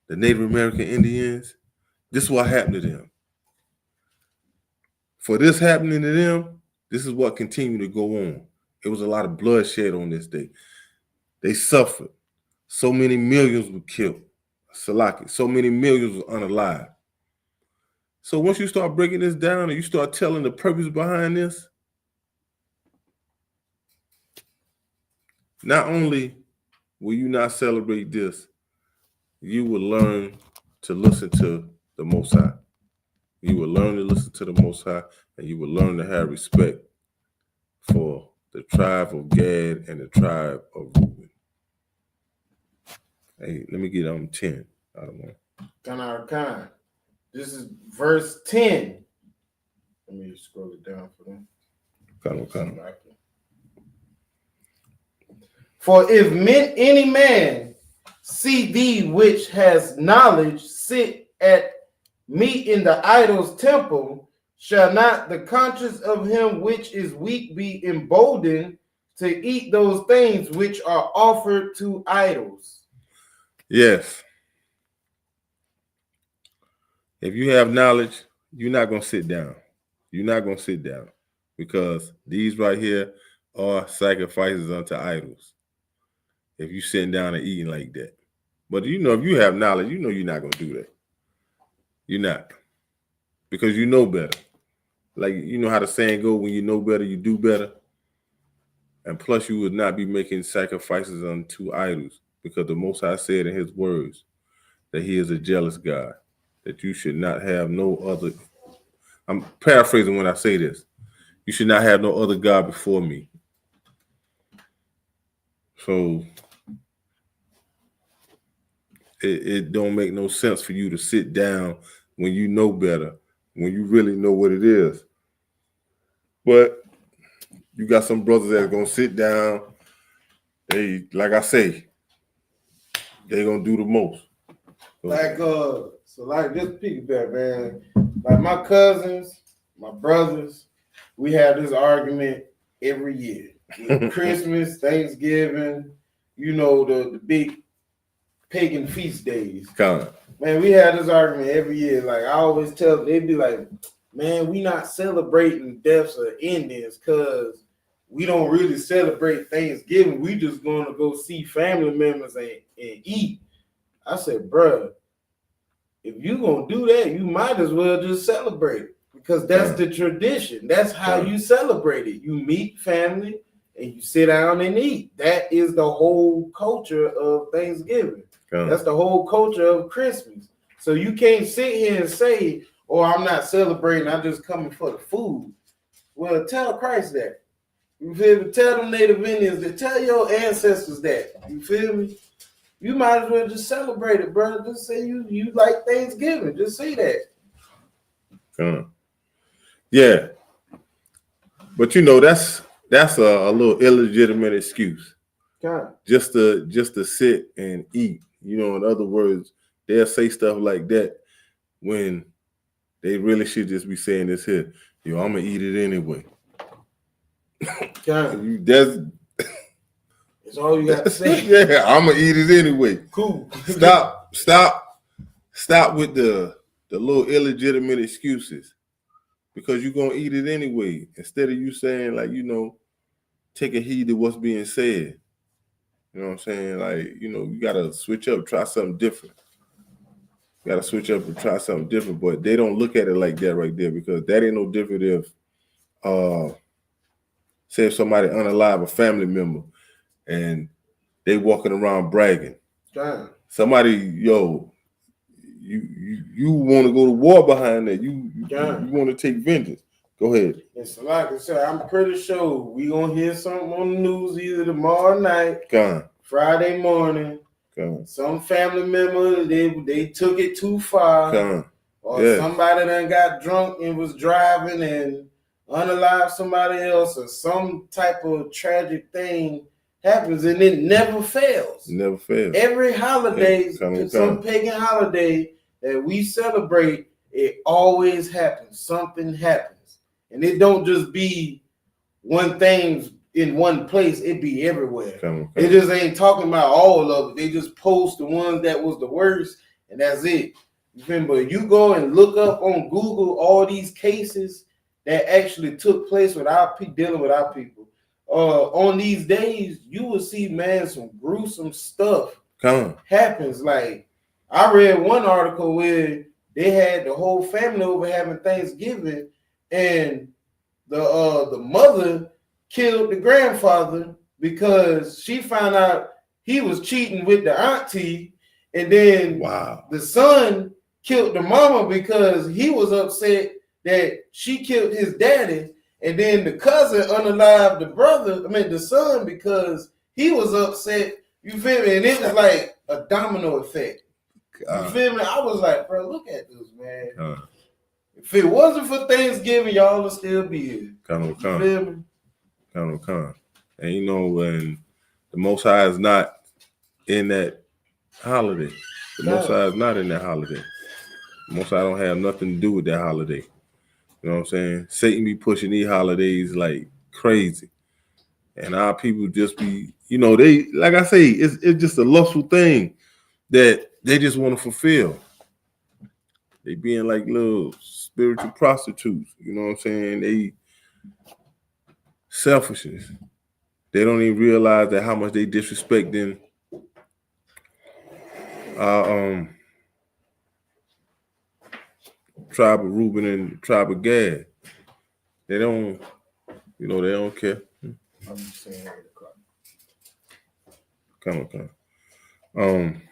the Native American Indians, this is what happened to them. For this happening to them, this is what continued to go on. It was a lot of bloodshed on this day. They suffered. So many millions were killed. Salaki. So many millions were unalive. So once you start breaking this down and you start telling the purpose behind this, not only will you not celebrate this, you will learn to listen to the Most High. You will learn to listen to the Most High, and you will learn to have respect for the tribe of Gad and the tribe of Reuben. Hey, let me get 10 out of 1. 10 out of 10. This is verse 10. Let me scroll it down for them. Come. For if any man see thee which has knowledge sit at meat in the idol's temple, shall not the conscience of him which is weak be emboldened to eat those things which are offered to idols? Yes. If you have knowledge, you're not going to sit down. You're not going to sit down because these right here are sacrifices unto idols. If you sitting down and eating like that. But if you have knowledge, you're not going to do that. You're not. Because you know better. Like, you know how the saying go, when you know better, you do better. And plus, you would not be making sacrifices unto idols because the Most High said in his words that he is a jealous God, that you should not have no other. I'm paraphrasing when I say this. You should not have no other God before me. So it don't make no sense for you to sit down when you know better, when you really know what it is. But you got some brothers that are gonna sit down. They, like I say, they gonna do the most. So just piggyback, man. Like my cousins, my brothers, we have this argument every year. Christmas, Thanksgiving, the big pagan feast days. Man, we had this argument every year. Like I always tell them, they'd be like, man, we not celebrating deaths or endings because we don't really celebrate Thanksgiving. We just going to go see family members and eat. I said, bruh, if you going to do that, you might as well just celebrate it because that's the tradition. That's how you celebrate it. You meet family and you sit down and eat. That is the whole culture of Thanksgiving. That's the whole culture of Christmas. So you can't sit here and say, oh, I'm not celebrating, I'm just coming for the food. Well, tell Christ that. You feel me? Tell them Native Indians that. Tell your ancestors that. You feel me? You might as well just celebrate it, bro. Just say you like Thanksgiving. Just say that. Yeah. But that's a little illegitimate excuse. Just to sit and eat. In other words, they'll say stuff like that when they really should just be saying this here. I'm gonna eat it anyway. That's all you got to say. Yeah, I'm gonna eat it anyway. Cool. Stop with the little illegitimate excuses because you're gonna eat it anyway. Instead of you saying take a heed to what's being said. You know what I'm saying? Like, you gotta switch up, try something different. You gotta switch up and try something different, but they don't look at it like that right there because that ain't no different if say if somebody unalive a family member and they walking around bragging. Somebody, you want to go to war behind that. You want to take vengeance. Go ahead. And so like I said, I'm pretty sure we gonna hear something on the news either tomorrow night, Friday morning. Some family member they took it too far, or somebody done got drunk and was driving and unalive somebody else, or some type of tragic thing happens, and it never fails. Every holiday, some pagan holiday that we celebrate, it always happens. Something happens. And it don't just be one thing in one place, it be everywhere. They just ain't talking about all of it. They just post the ones that was the worst, and that's it. Remember, you go and look up on Google all these cases that actually took place with dealing with our people. On these days, you will see, man, some gruesome stuff happens. Like, I read one article where they had the whole family over having Thanksgiving, and the mother killed the grandfather because she found out he was cheating with the auntie, and then the son killed the mama because he was upset that she killed his daddy, and then the cousin unalived the son, because he was upset. You feel me? And it was like a domino effect. You feel me? I was like, bro, look at this, man. If it wasn't for Thanksgiving, y'all would still be here. Feel me? And you know, when the Most High is not in that holiday, the Most High is not in that holiday. The Most High don't have nothing to do with that holiday. You know what I'm saying? Satan be pushing these holidays like crazy. And our people just be, you know, they, like I say, it's just a lustful thing that they just want to fulfill. They being like little spiritual prostitutes. You know what I'm saying? They selfishness. They don't even realize that how much they disrespecting our tribe of Reuben and tribe of Gad. They don't, you know, they don't care. I'm just saying. Come on.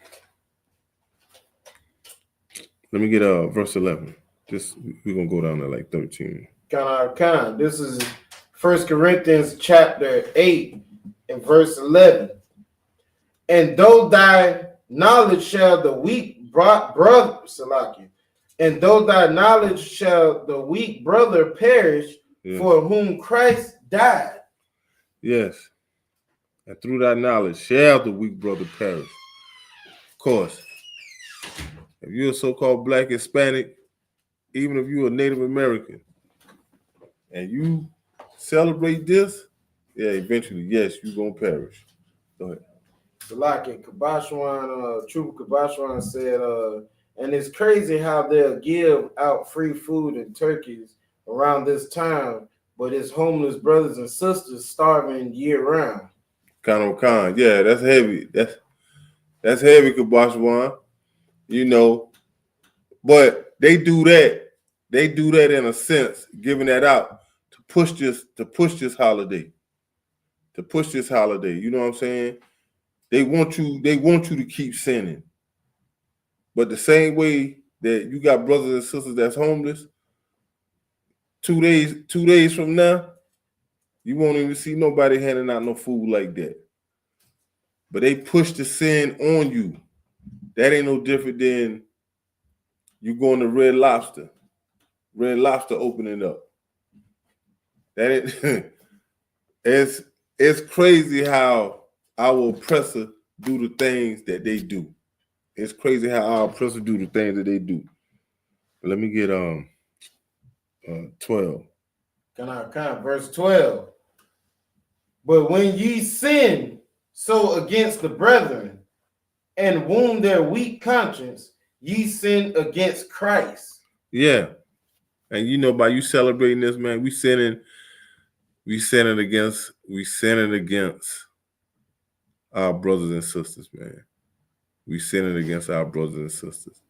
Let me get verse 11. We're gonna go down to like 13. This is 1 Corinthians chapter 8 and verse 11. And though thy knowledge shall the weak brother, Salaki, and though thy knowledge shall the weak brother perish, for whom Christ died. Yes. And through thy knowledge shall the weak brother perish. Of course, if you're a so-called Black Hispanic, even if you're a Native American, and you celebrate this, eventually, yes, you're going to perish. Go ahead. Salaki, Kabashwan, True Kabashwan said, and it's crazy how they'll give out free food and turkeys around this time, but it's homeless brothers and sisters starving year round. Khan. Yeah, that's heavy. That's heavy, Kabashwan. You know, but they do that. They do that in a sense, giving that out to push this holiday. To push this holiday. You know what I'm saying? They want you to keep sinning. But the same way that you got brothers and sisters that's homeless, 2 days from now, you won't even see nobody handing out no food like that. But they push the sin on you. That ain't no different than you going to Red Lobster opening up. That ain't, it's crazy how our oppressor do the things that they do. It's crazy how our oppressor do the things that they do. Let me get 12. Verse 12. But when ye sin so against the brethren and wound their weak conscience, ye sin against Christ. Yeah. And you know, by you celebrating this, man, we sinning against our brothers and sisters, man. We sinning against our brothers and sisters.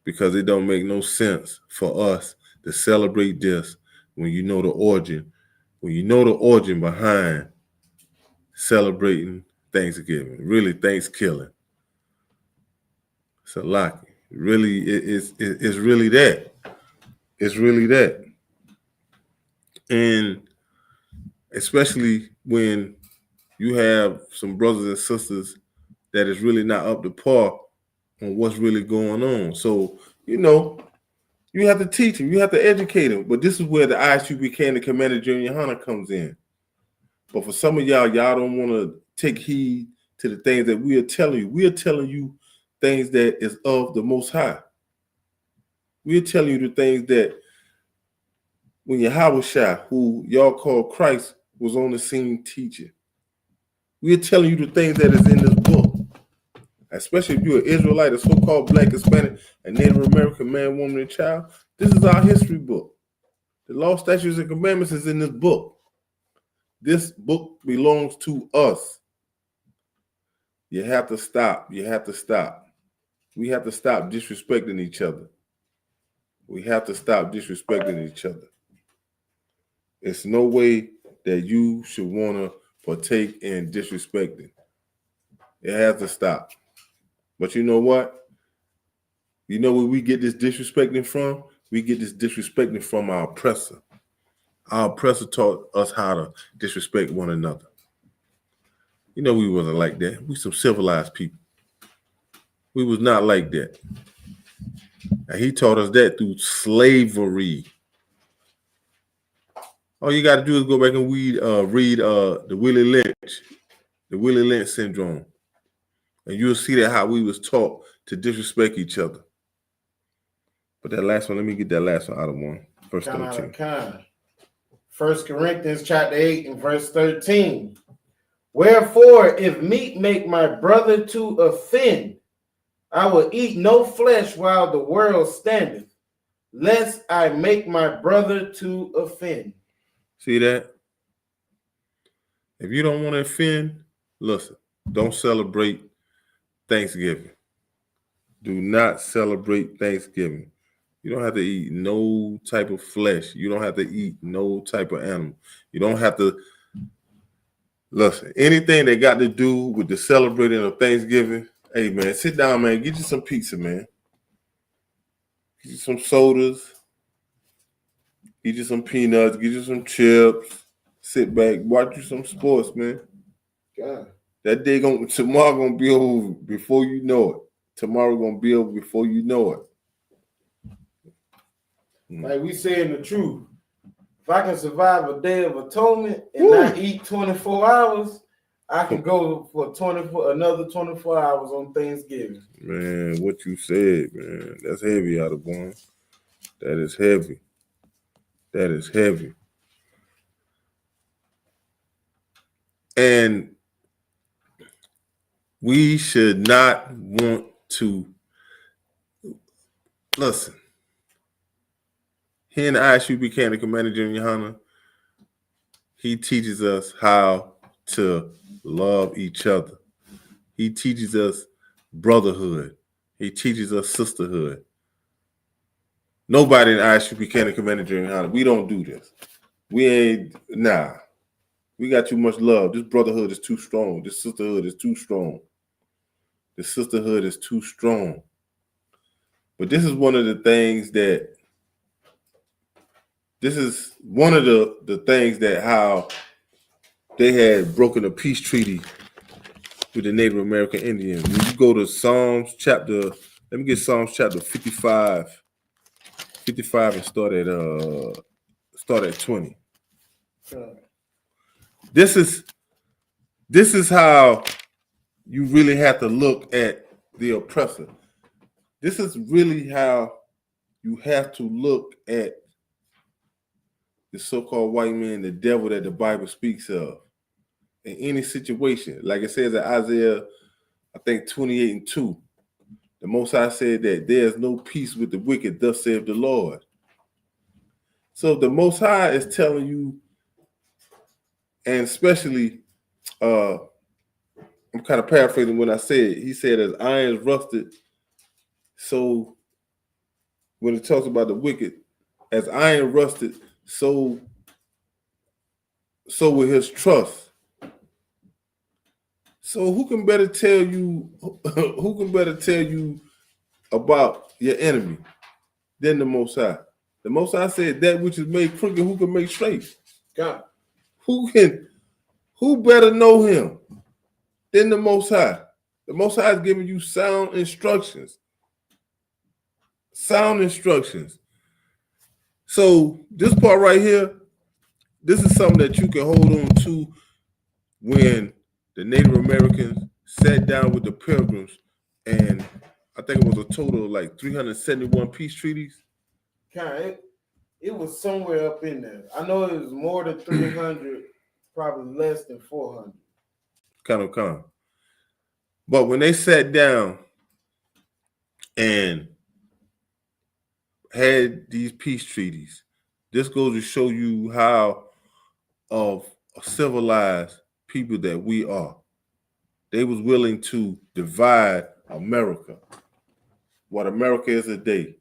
Because it don't make no sense for us to celebrate this when you know the origin behind celebrating Thanksgiving, really Thanksgiving. It's a lot. Really, it's really that. It's really that. And especially when you have some brothers and sisters that is really not up to par on what's really going on. So, you know, you have to teach them. You have to educate them. But this is where the Isupk and the Commander General YAHANNAH comes in. But for some of y'all don't want to take heed to the things that we are telling you. We are telling you things that is of the Most High. We are telling you the things that when Yahawashi, who y'all call Christ, was on the scene teaching. We are telling you the things that is in this book. Especially if you're an Israelite, a so-called Black, Hispanic, and Native American man, woman, and child. This is our history book. The law, statutes, and commandments is in this book. This book belongs to us. You have to stop. You have to stop. We have to stop disrespecting each other. We have to stop disrespecting each other. It's no way that you should want to partake in disrespecting. It has to stop. But you know what? You know where we get this disrespecting from? We get this disrespecting from our oppressor. Our oppressor taught us how to disrespect one another. You know we wasn't like that. We some civilized people. We was not like that. And he taught us that through slavery. All you got to do is go back and read the Willie Lynch syndrome. And you'll see that how we was taught to disrespect each other. But that last one, let me get that last one out of one. Verse 13. 1 Corinthians chapter 8 and verse 13. Wherefore, if meat make my brother to offend, I will eat no flesh while the world standeth, lest I make my brother to offend. See that? If you don't want to offend, listen, don't celebrate Thanksgiving. Do not celebrate Thanksgiving. You don't have to eat no type of flesh. You don't have to eat no type of animal. You don't have to, listen, anything that got to do with the celebrating of Thanksgiving, hey, man, sit down, man. Get you some pizza, man. Get you some sodas. Get you some peanuts. Get you some chips. Sit back. Watch you some sports, man. God. That day tomorrow gonna be over before you know it. Tomorrow gonna be over before you know it. Like we saying the truth. If I can survive a day of atonement and not eat 24 hours, I can go for another 24 hours on Thanksgiving. Man, what you said, man, that's heavy out of one. That is heavy. That is heavy. And we should not want to listen. Here in the Isupk, the Commander General YAHANNAH, he teaches us how to love each other. He teaches us brotherhood. He teaches us sisterhood. Nobody in Isupk, the Commander General YAHANNAH, we don't do this. We ain't, nah. We got too much love. This brotherhood is too strong. This sisterhood is too strong. The sisterhood is too strong. But this is one of the things that how they had broken a peace treaty with the Native American Indians. When you go to Psalms chapter, let me get Psalms chapter 55 and start at 20. This is how you really have to look at the oppressor. This is really how you have to look at the so-called white man, the devil that the Bible speaks of. In any situation, like it says in Isaiah, I think 28:2, the Most High said that there's no peace with the wicked, thus saith the Lord. So the Most High is telling you, and especially, I'm kind of paraphrasing when I said, he said, as iron is rusted, so when it talks about the wicked, as iron rusted, so with his trust. So who can better tell you about your enemy than the Most High? The Most High said that which is made crooked, who can make straight? God. Who better know him than the Most High? The Most High is giving you sound instructions. Sound instructions. So this part right here, this is something that you can hold on to when the Native Americans sat down with the Pilgrims, and I think it was a total of like 371 peace treaties. God, it was somewhere up in there. I know it was more than 300, probably less than 400. Kind of. But when they sat down and had these peace treaties, this goes to show you how of a civilized people that we are. They was willing to divide America. What America is today.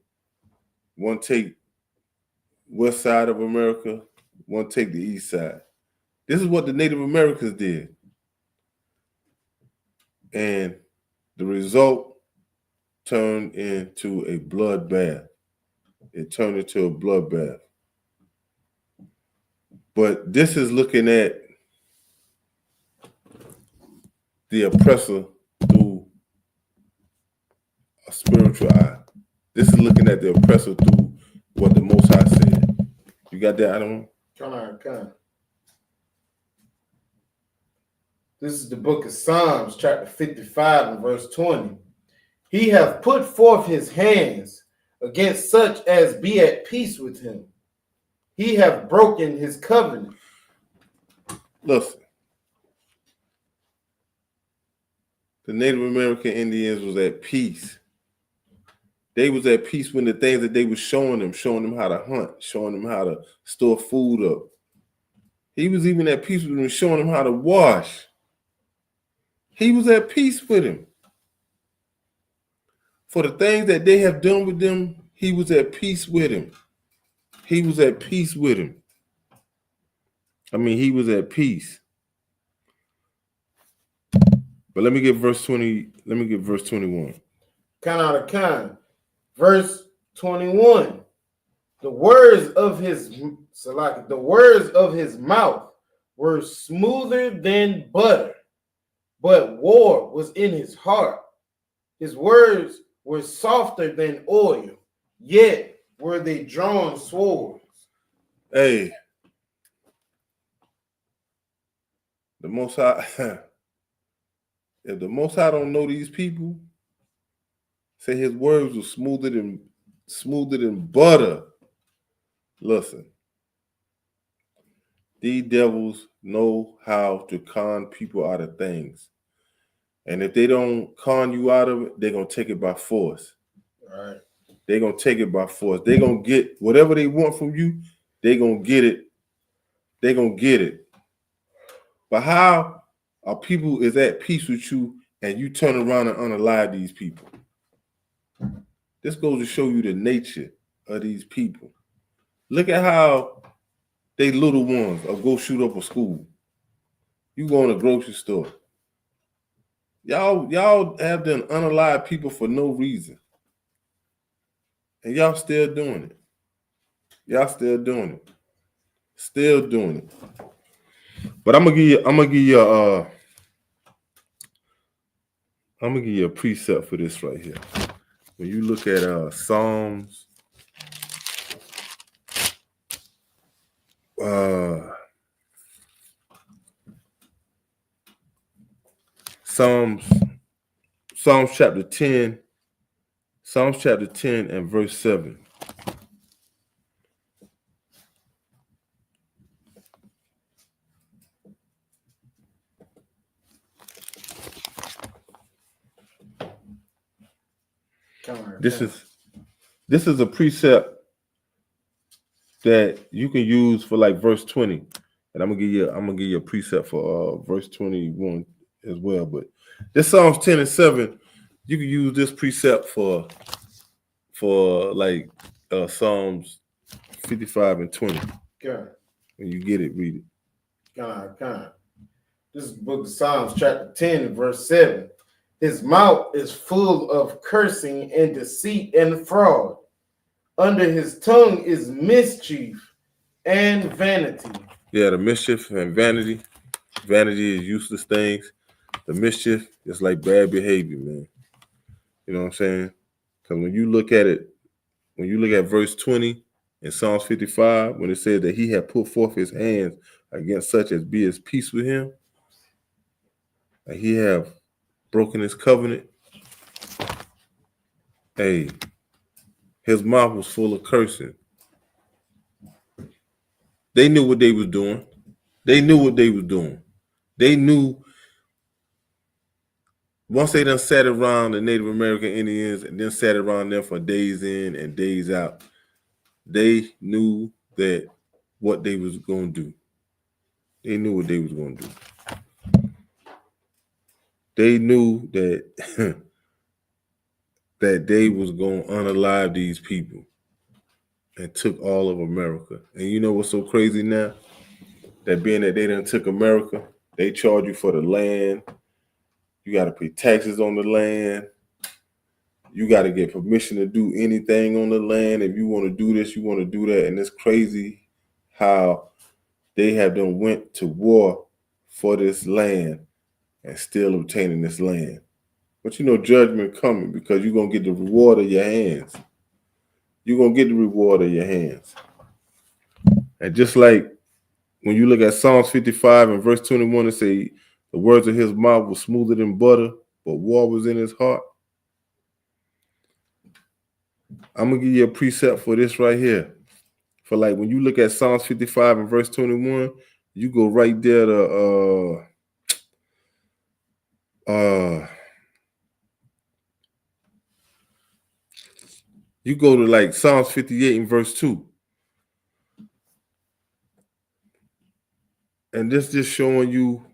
One take west side of America, one take the east side. This is what the Native Americans did. And the result turned into a bloodbath. It turned into a bloodbath. But this is looking at the oppressor through a spiritual eye. This is looking at the oppressor through what the Most High said. You got that, Adam? Come. This is the book of Psalms, chapter 55 and verse 20. He hath put forth his hands against such as be at peace with him. He hath broken his covenant. Listen. The Native American Indians was at peace. They was at peace when the things that they was showing them how to hunt, showing them how to store food up. He was even at peace with them, showing them how to wash. He was at peace with him. For the things that they have done with them, he was at peace with him. He was at peace with him. I mean, he was at peace. But let me get verse 20. Let me get verse 21. Kind out of kind. Verse 21. The words of his mouth were smoother than butter, but war was in his heart. His words were softer than oil, yet were they drawn swords. Hey, the Most High. If the Most High don't know these people, say his words were smoother than butter. Listen, these devils know how to con people out of things. And if they don't con you out of it, they're going to take it by force. All right. They're going to take it by force. They're going to get whatever they want from you. They're going to get it. They're going to get it. But how are people is at peace with you and you turn around and unalive these people? This goes to show you the nature of these people. Look at how they little ones will go shoot up a school. You go in a grocery store. Y'all have done unalive people for no reason. And y'all still doing it. Y'all still doing it. Still doing it. But I'm gonna give you a precept for this right here. When you look at Psalms 10 and verse 7. This is a precept that you can use for like verse 20. And I'm gonna give you a precept for verse 21 as well. But this Psalms 10 and 7, you can use this precept for like Psalms 55 and 20. Okay. When you get it, read it. This is the book of Psalms, chapter 10, and verse 7. His mouth is full of cursing and deceit and fraud. Under his tongue is mischief and vanity. Yeah, the mischief and vanity. Vanity is useless things. The mischief is like bad behavior, man. You know what I'm saying? Because when you look at it, when you look at verse 20 in Psalms 55, when it says that he had put forth his hands against such as be at peace with him, and he have broken his covenant, hey, his mouth was full of cursing. They knew what they was doing. They knew what they was doing. They knew once they done sat around the Native American Indians and then sat around them for days in and days out, they knew that what they was going to do. They knew what they was going to do. They knew that that they was going to unalive these people and took all of America. And you know what's so crazy now? that being that they done took America, they charge you for the land. You got to pay taxes on the land. You got to get permission to do anything on the land. If you want to do this, you want to do that. And it's crazy how they have done went to war for this land and still obtaining this land. But you know, judgment coming because you're going to get the reward of your hands. You're going to get the reward of your hands. And just like when you look at Psalms 55 and verse 21, it say, the words of his mouth were smoother than butter, but war was in his heart. I'm going to give you a precept for this right here. For like when you look at Psalms 55 and verse 21, you go right there to you go to like Psalms 58 and verse 2. And this is showing you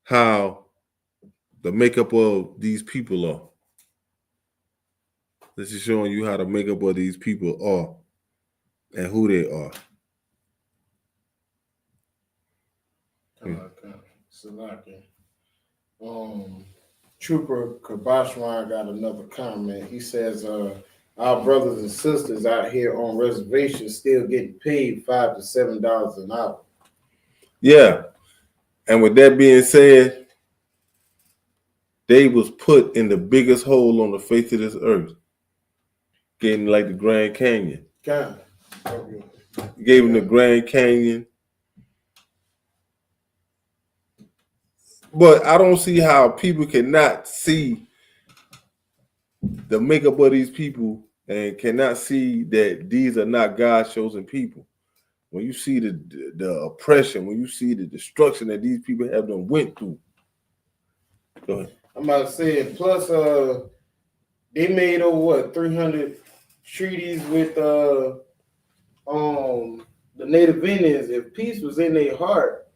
how the makeup of these people are. This is showing you how the makeup of these people are and who they are. Trooper Kabashwan got another comment. He says, our brothers and sisters out here on reservations still getting paid $5 to $7 an hour. Yeah. And with that being said, they was put in the biggest hole on the face of this earth. Getting like the Grand Canyon. God. Gave them the Grand Canyon. But I don't see how people cannot see the makeup of these people and cannot see that these are not God's chosen people. When you see the oppression, when you see the destruction that these people have done went through. Go ahead. I'm about to say it. Plus, they made over 300 treaties with the Native Indians. If peace was in their heart,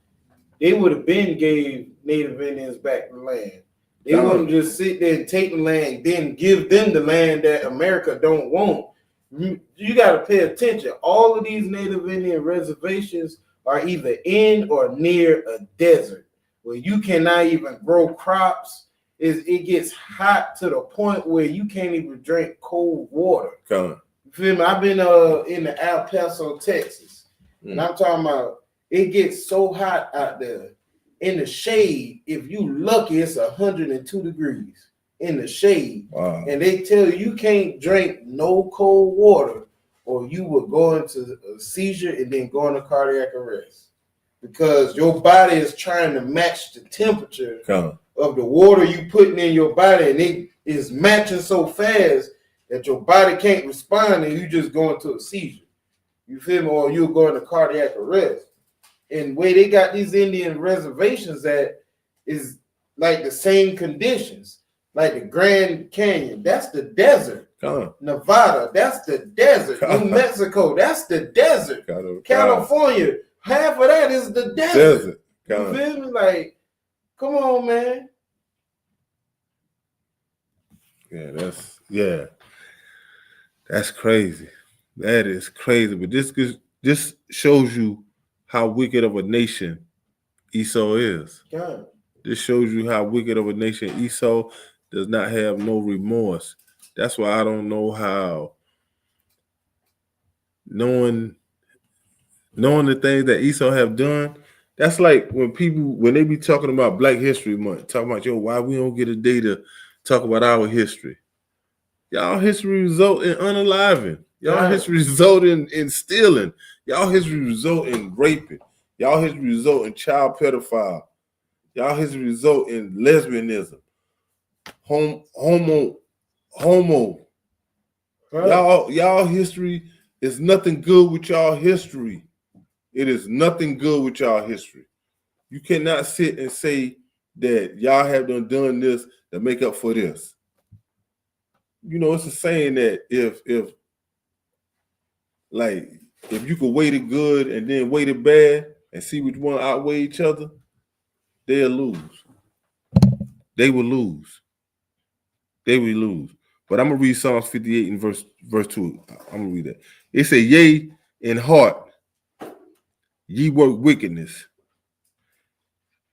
they would have been gave Native Indians back the land. They wouldn't just sit there and take the land, then give them the land that America don't want. You got to pay attention. All of these Native Indian reservations are either in or near a desert where you cannot even grow crops. It gets hot to the point where you can't even drink cold water. You feel me? I've been in the El Paso, Texas, and I'm talking about it gets so hot out there. In the shade, if you lucky, it's 102 degrees in the shade. Wow. And they tell you can't drink no cold water or you will go into a seizure and then go into cardiac arrest because your body is trying to match the temperature of the water you putting in your body, and it is matching so fast that your body can't respond and you just go into a seizure. You feel me? Or you'll go into cardiac arrest. And where they got these Indian reservations at is like the same conditions, like the Grand Canyon. That's the desert. Nevada, that's the desert. New Mexico, that's the desert. California, half of that is the desert. You feel me? Like, come on, man. That's crazy. That is crazy. But this shows you how wicked of a nation Esau is. God. This shows you how wicked of a nation Esau does not have no remorse. That's why I don't know how knowing the things that Esau have done. That's like when they be talking about Black History Month, talking about, why we don't get a day to talk about our history. Y'all history result in unaliving. Y'all history result in stealing. Y'all history result in raping. Y'all history result in child pedophile. Y'all history result in lesbianism. Homo. Right. Y'all history is nothing good with y'all history. It is nothing good with y'all history. You cannot sit and say that y'all have done this to make up for this. It's a saying that if you could weigh it good and then weigh it bad and see which one outweigh each other, they'll lose. They will lose. They will lose. But I'm gonna read Psalms 58 and verse 2. I'm gonna read that. It said, yea, in heart, ye work wickedness.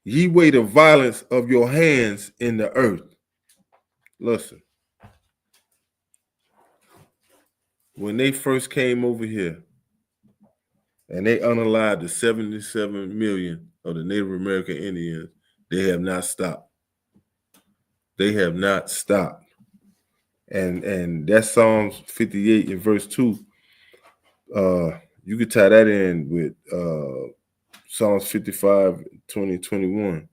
Ye weigh the violence of your hands in the earth. Listen, when they first came over here and they unalived the 77 million of the Native American Indians, they have not stopped. They have not stopped. And that's Psalms 58 in verse 2. You could tie that in with Psalms 55, 20, 21.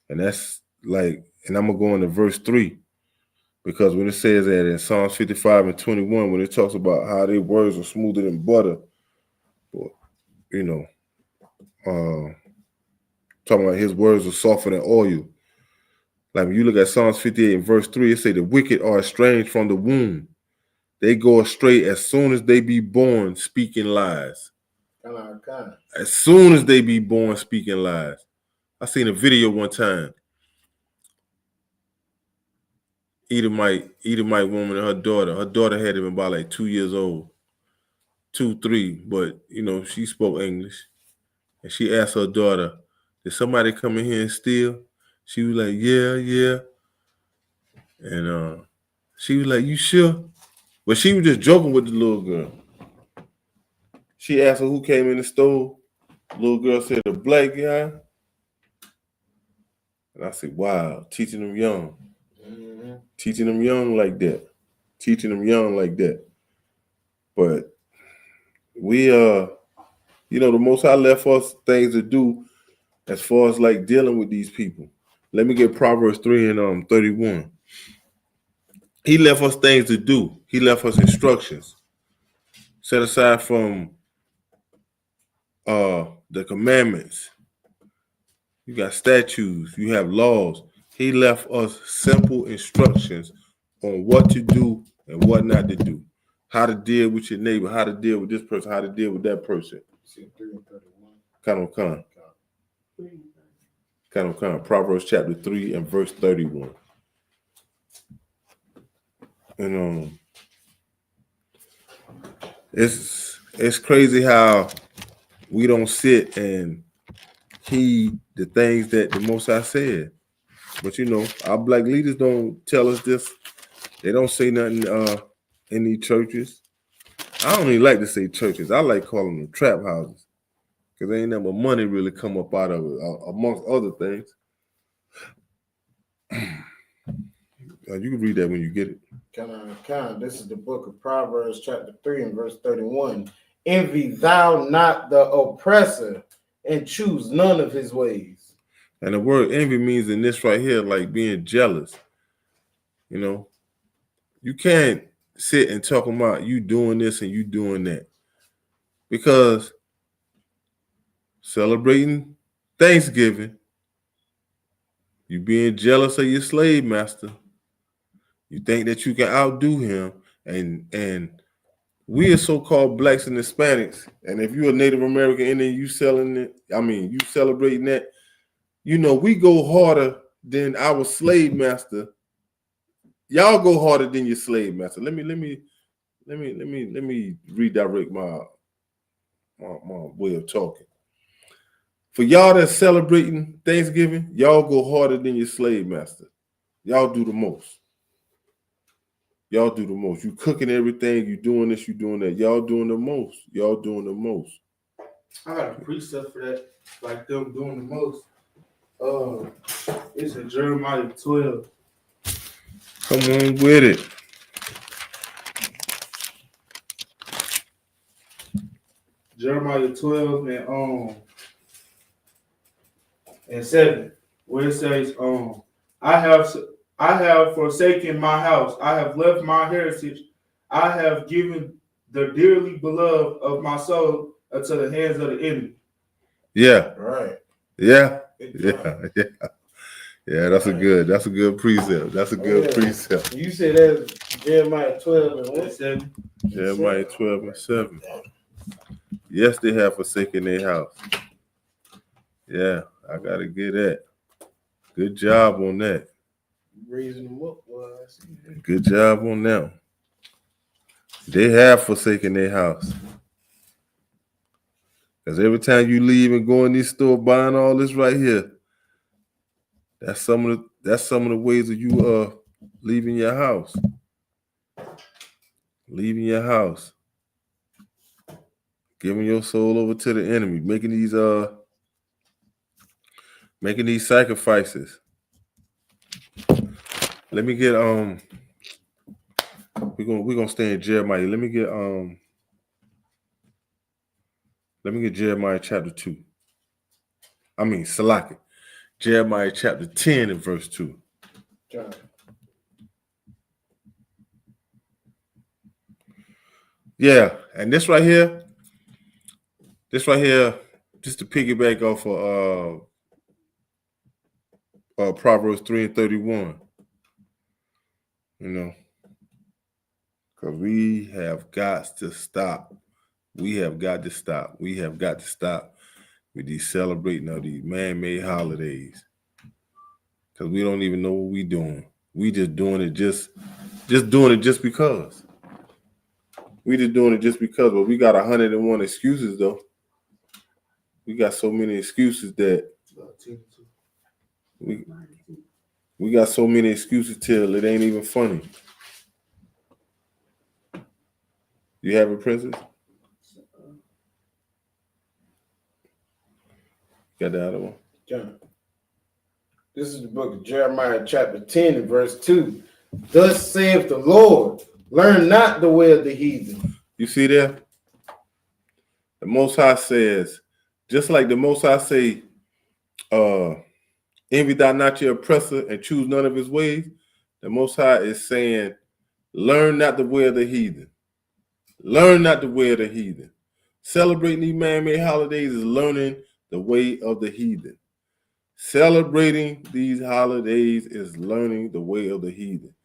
And that's like, and I'm going to go into verse 3. Because when it says that in Psalms 55 and 21, when it talks about how their words are smoother than butter, you know, talking about his words are softer than oil. Like when you look at Psalms 58 and verse 3, it say the wicked are estranged from the womb. They go astray as soon as they be born, speaking lies. As soon as they be born, speaking lies. I seen a video one time. Edomite woman and her daughter. Her daughter had been about like 2 years old. 2, 3, but you know, she spoke English. And she asked her daughter, did somebody come in here and steal? She was like, yeah. And she was like, you sure? But she was just joking with the little girl. She asked her who came in the store. The little girl said, a black guy. And I said, wow, teaching them young. Mm-hmm. Teaching them young like that. But we, you know, the Most High left us things to do as far as like dealing with these people. Let me get Proverbs 3 and 31. He left us things to do. He left us instructions. Set aside from the commandments. You got statutes. You have laws. He left us simple instructions on what to do and what not to do. How to deal with your neighbor. How to deal with this person. How to deal with that person. Come. Proverbs chapter 3 and verse 31. And it's crazy how we don't sit and heed the things that the Most High said. But you know, our black leaders don't tell us this. They don't say nothing in these churches. I don't even like to say churches. I like calling them trap houses. Because there ain't never money really come up out of it, amongst other things. You can read that when you get it. This is the book of Proverbs, chapter 3 and verse 31. Envy thou not the oppressor, and choose none of his ways. And the word envy means in this right here, like being jealous. You know, you can't sit and talk about you doing this and you doing that. Because celebrating Thanksgiving, you being jealous of your slave master. You think that you can outdo him, and we are so-called blacks and Hispanics, and if you're a Native American Indian, you celebrating that, you know, we go harder than our slave master. Y'all go harder than your slave master. Let me redirect my way of talking. For y'all that's celebrating Thanksgiving, y'all go harder than your slave master. Y'all do the most. You cooking everything. You doing this. You doing that. Y'all doing the most. I got a precept for that, like them doing the most. It's in Jeremiah 12. Come on with it. Jeremiah 12 and 7, where it says, I have forsaken my house. I have left my heritage. I have given the dearly beloved of my soul into the hands of the enemy. Yeah. Right. Yeah. That's a good precept. Precept. You said that's Jeremiah 12 and what? 7. Jeremiah 12 and 7. Yes, they have forsaken their house. Yeah, I gotta get that. Good job on that. Raising them up, Good job on that. They have forsaken their house. Because every time you leave and go in these stores buying all this right here, that's some of the ways that you leaving your house. Leaving your house. Giving your soul over to the enemy, making these sacrifices. Let me get we're gonna stay in Jeremiah. Let me get Jeremiah chapter 2. I mean Salaki. Jeremiah chapter 10 and verse 2. John. Yeah, and this right here, just to piggyback off of Proverbs 3 and 31. You know, because we have got to stop. We have got to stop. We have got to stop with these celebrating of these man-made holidays. Because we don't even know what we're doing. We just doing it just doing it just because. We just doing it just because, but we got 101 excuses though. We got so many excuses that we got so many excuses till it ain't even funny. You have it, Princess? Got the other one? John. This is the book of Jeremiah chapter 10 and verse 2. Thus saith the Lord, learn not the way of the heathen. You see there? The Most High says, just like the Most High say, envy thou not your oppressor and choose none of his ways. The Most High is saying, learn not the way of the heathen. Learn not the way of the heathen. Celebrating these man-made holidays is learning the way of the heathen. Celebrating these holidays is learning the way of the heathen.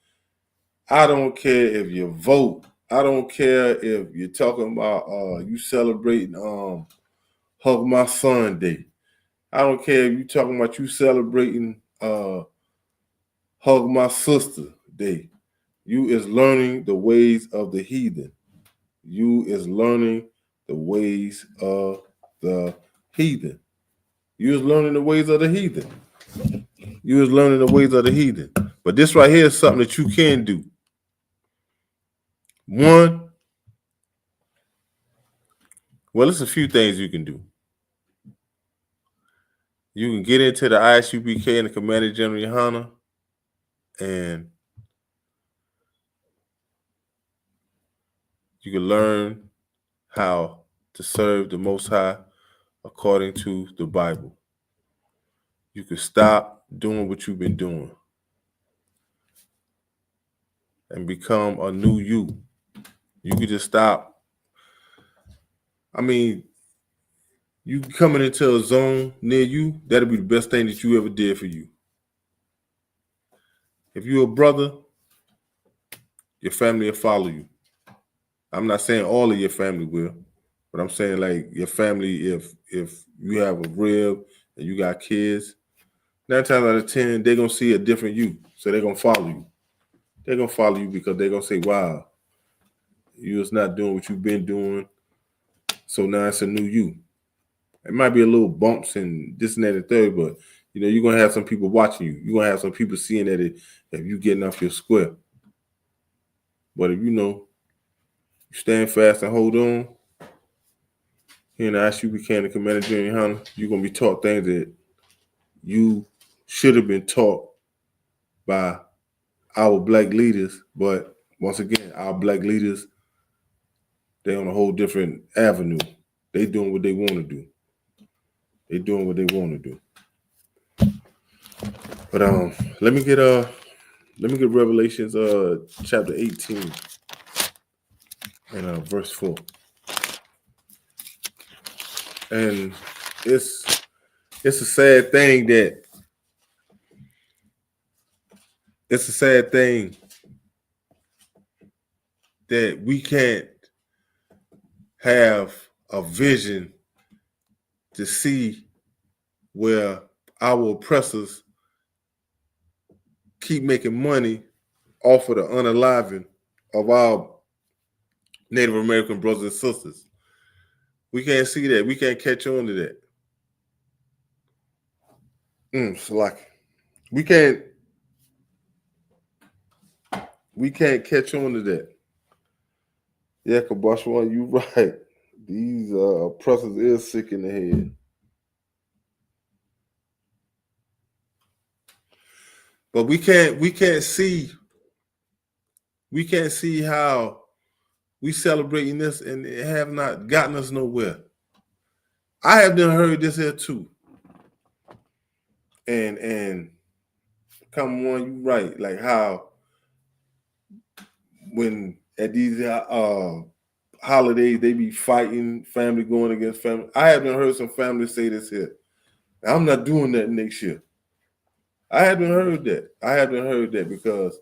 I don't care if you vote. I don't care if you're talking about you celebrating Hug My Son Day. I don't care if you're talking about you celebrating Hug My Sister Day. You is learning the ways of the heathen. You is learning the ways of the heathen. You is learning the ways of the heathen. You is learning the ways of the heathen. But this right here is something that you can do. One, well, it's a few things you can do. You can get into the Isupk and the Commander General YAHANNAH and you can learn how to serve the Most High according to the Bible. You can stop doing what you've been doing and become a new you. You can just stop. I mean, you coming into a zone near you, that'll be the best thing that you ever did for you. If you're a brother, your family will follow you. I'm not saying all of your family will, but I'm saying like your family, if you have a rib and you got kids, 9 times out of 10, they're going to see a different you. So they're going to follow you. They're going to follow you because they're going to say, wow, you was not doing what you've been doing. So now it's a new you. It might be a little bumps and this and that and third, but you know, you're going to have some people watching you. You're going to have some people seeing that if you getting off your square. But if you know, you stand fast and hold on, here in the Isupk and the Commander General YAHANNAH, you're going to be taught things that you should have been taught by our black leaders. But once again, our black leaders, they're on a whole different avenue. They doing what they want to do. They doing what they want to do. But let me get Revelations chapter 18 and verse 4. And it's a sad thing that we can't have a vision to see where our oppressors keep making money off of the unaliving of our Native American brothers and sisters. We can't see that. We can't catch on to that. It's like we can't catch on to that. Yeah, Kabashwan, you right. These oppressors is sick in the head. But we can't see how we celebrating this and it have not gotten us nowhere. I have done heard this here too. And come on, you right. Like how when at these holidays they be fighting, family going against family. I haven't heard some families say this here. I'm not doing that next year. I haven't heard that because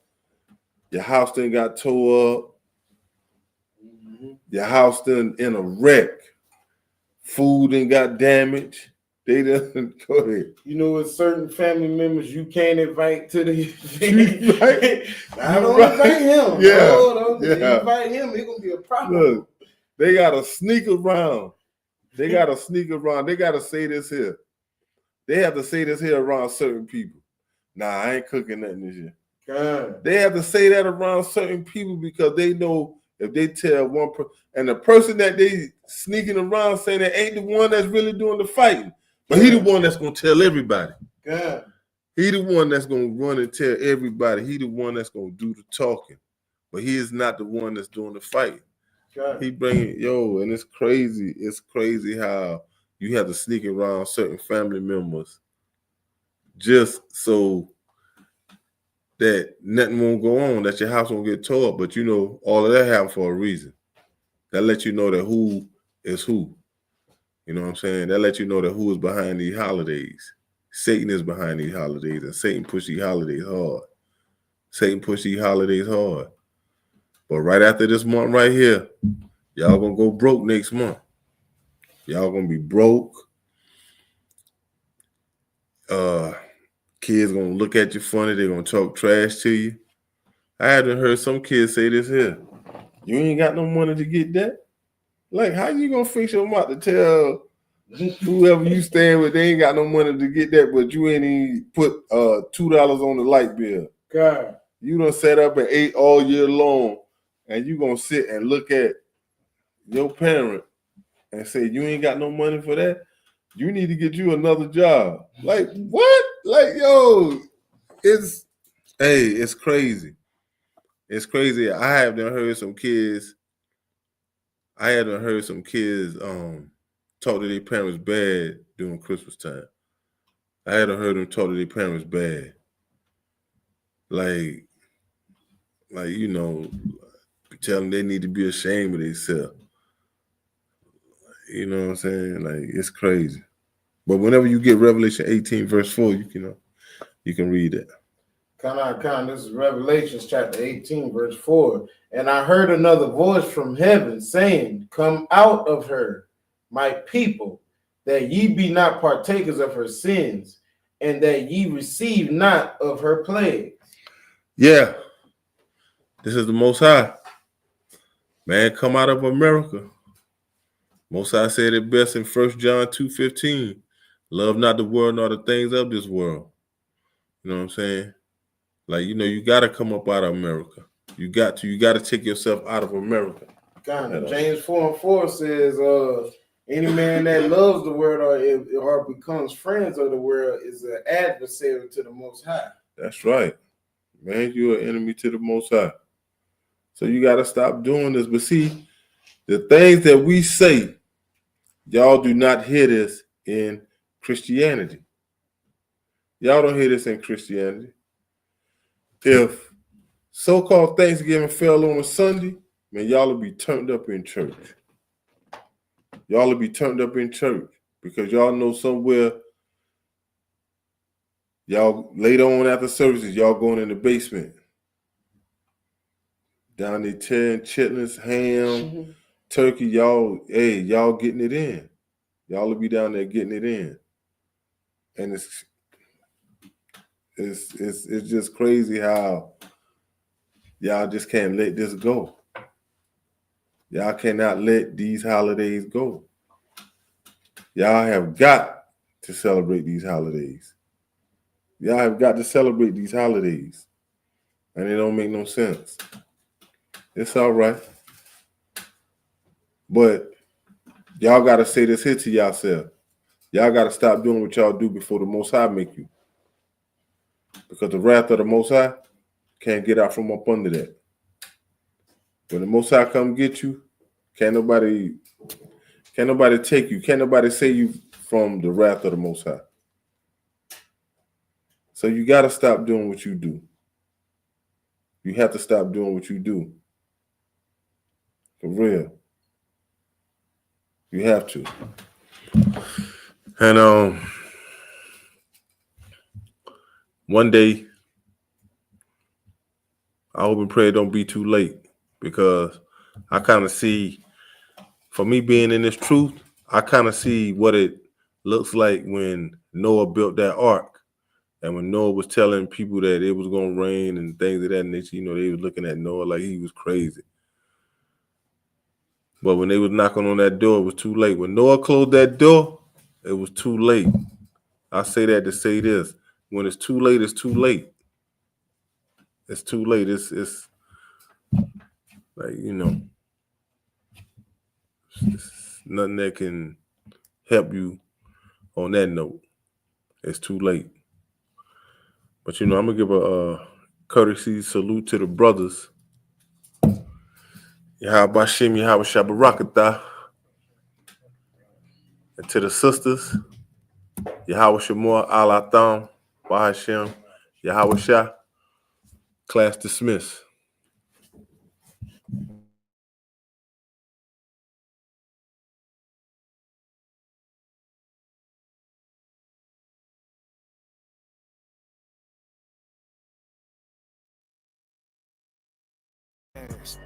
your house then got tore up. Your house done in a wreck. Food and got damaged. They done go ahead. You know, with certain family members you can't invite to the event. Right. I don't invite him. Yeah. Don't invite him. It's gonna be a problem. Look, they gotta sneak around. They gotta say this here. They have to say this here around certain people. Nah, I ain't cooking nothing this year. God. They have to say that around certain people because they know if they tell one person, and the person that they sneaking around saying that ain't the one that's really doing the fighting, but he the one that's gonna tell everybody. God. He the one that's gonna run and tell everybody. He the one that's gonna do the talking, but he is not the one that's doing the fighting. God. He bringing and it's crazy. It's crazy how you have to sneak around certain family members just so that nothing won't go on, that your house won't get tore up. But you know, all of that happened for a reason. That lets you know that who is who. You know what I'm saying? That lets you know that who is behind these holidays. Satan is behind these holidays, and Satan push these holidays hard. But right after this month right here, y'all gonna go broke next month. Y'all gonna be broke. Kids gonna look at you funny. They're gonna talk trash to you. I haven't heard some kids say this here. You ain't got no money to get that? Like, how you gonna fix your mouth to tell whoever you stand with they ain't got no money to get that, but you ain't even put $2 on the light bill? God. You done set up and ate all year long, and you gonna sit and look at your parent and say you ain't got no money for that? You need to get you another job. Like, what? Like, yo, it's crazy. It's crazy. I haven't heard some kids talk to their parents bad during Christmas time. I hadn't heard them talk to their parents bad. Like, you know, tell them they need to be ashamed of themselves. You know what I'm saying? Like, it's crazy. But whenever you get Revelation 18, verse 4, you can read it. This is Revelation chapter 18, verse 4. And I heard another voice from heaven saying, "Come out of her, my people, that ye be not partakers of her sins, and that ye receive not of her plagues." Yeah. This is the Most High. Man, come out of America. Most High said it best in 1 John 2:15. Love not the world nor the things of this world. You know what I'm saying? Like, you know, you got to come up out of America. You got to take yourself out of America. James 4:4 says, any man that loves the world or becomes friends of the world is an adversary to the Most High. That's right. Man, you're an enemy to the Most High. So you got to stop doing this. But see, the things that we say, y'all do not hear this in Christianity. Y'all don't hear this in Christianity. If so-called Thanksgiving fell on a Sunday, man, y'all will be turned up in church. Y'all will be turned up in church because y'all know somewhere, y'all later on after services, y'all going in the basement. Down there tearing chitlins, ham, turkey, y'all getting it in. Y'all will be down there getting it in. And it's just crazy how y'all just can't let this go. Y'all cannot let these holidays go. Y'all have got to celebrate these holidays. Y'all have got to celebrate these holidays. And it don't make no sense. It's all right. But y'all got to say this here to yourself. Y'all got to stop doing what y'all do before the Most High make you. Because the wrath of the Most High can't get out from up under that. When the Most High come get you, can't nobody take you. Can't nobody save you from the wrath of the Most High. So you got to stop doing what you do. You have to stop doing what you do. For real. You have to. And one day, I hope and pray it don't be too late, because I kind of see, for me being in this truth, I kind of see what it looks like when Noah built that ark, and when Noah was telling people that it was going to rain and things of that nature. You know, they was looking at Noah like he was crazy. But when they was knocking on that door, it was too late. When Noah closed that door, it was too late. I say that to say this. When it's too late, it's too late. It's too late. It's like, you know, it's nothing that can help you on that note. It's too late. But, you know, I'm going to give a courtesy salute to the brothers. Yahabashim, Yahabashabarakatah. And to the sisters, Yahabashamor Alatham, Bahashem, Yahabashah. Class dismissed.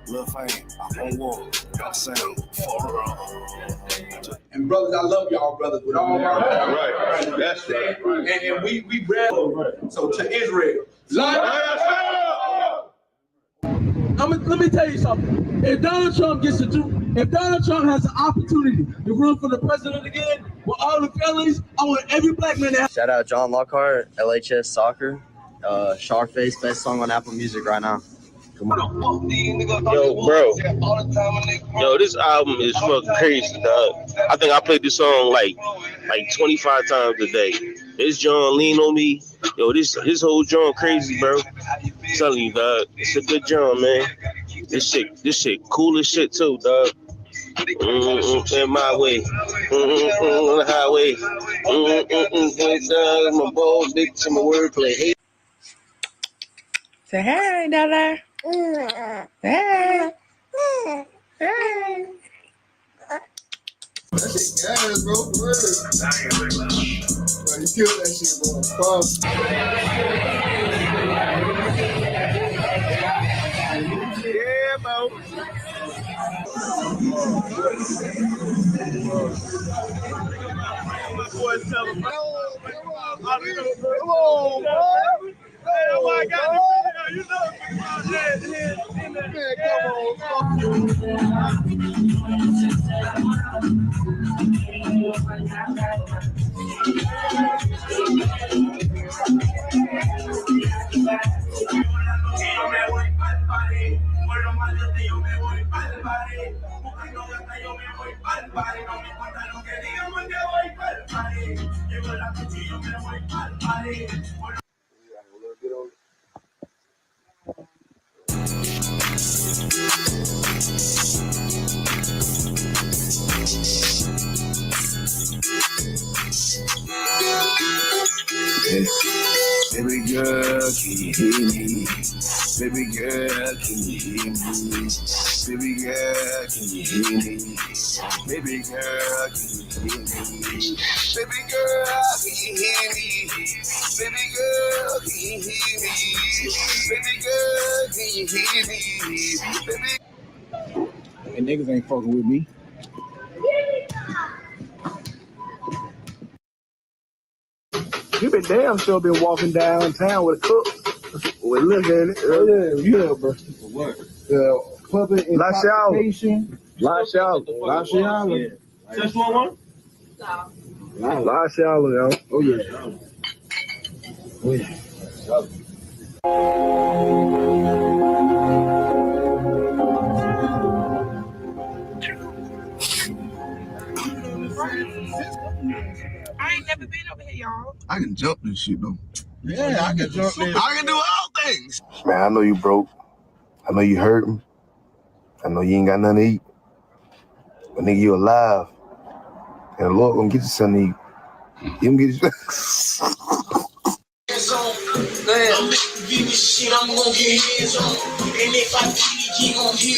Lil' fame, I'm on war. I'm saying, for real. And brothers, I love y'all brothers with all my heart. Right. That's right. And we read. So to Israel, let me tell you something. If Donald Trump has an opportunity to run for the president again, with all the felonies, I want every black man to have. Shout out John Lockhart, LHS Soccer, Sharkface, best song on Apple Music right now. Come on. Yo, bro. Yo, this album is fucking crazy, dog. I think I played this song like 25 times a day. This John Lean on Me. Yo, his whole John crazy, bro. I'm telling you, dog. It's a good John, man. This shit cool as shit too, dog. In my way. On the highway. My balls big to my wordplay. Hey. Say hey, Dada. Hey. Hey. That shit gas, bro. Bro, you killed that shit, bro. Yeah, bro. My boy tell him, come on, bro. Oh my God, you know, Baby girl, can you hear me? Baby girl, can you hear me? Baby girl, can you hear me? Baby girl, can you hear me? Baby girl, can you hear me? Baby girl, can you hear me? Baby girl, can you hear me? Baby. And niggas ain't fucking with me. You been damn sure been walking downtown with a cook. With look at it. Oh yeah, bro. What? The public intoxication La Shala. Since you want one? La Shala, yo. Oh, yeah. Oh, yeah. I ain't never been over here, y'all. I can jump this shit though. Yeah, I can jump in. I can do all things. Man, I know you broke. I know you hurting. I know you ain't got nothing to eat. But nigga, you alive. And the Lord gonna get you something to eat. He gonna get you.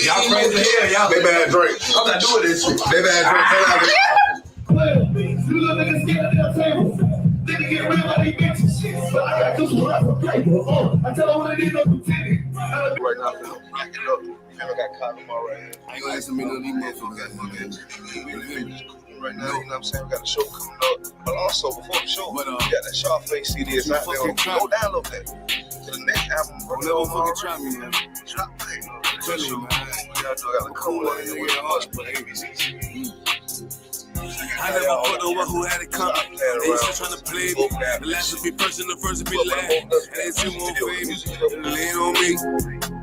Y'all crazy here, y'all. They bad drink. I'm not doing this shit. They bad drink. Didn't get real like they bitches. But I got this one for paper. I tell her what it is up to titty. Right now, I'm back it up. I got caught tomorrow right here. I ain't gonna ask me none of these motherfuckers. Right now, you know what I'm saying? We got a show coming up. But also, before the show, we got that Sharpface CD that's out there. Go download that. To the next album, bro. Never fucking try me, man. Drop that. Tell you, man. Y'all know I got a cool one here with us, but ABC. I never put no one who had it coming. They just trying to play me. The last will be first and the first will be last. And they two more famous. Lean on me.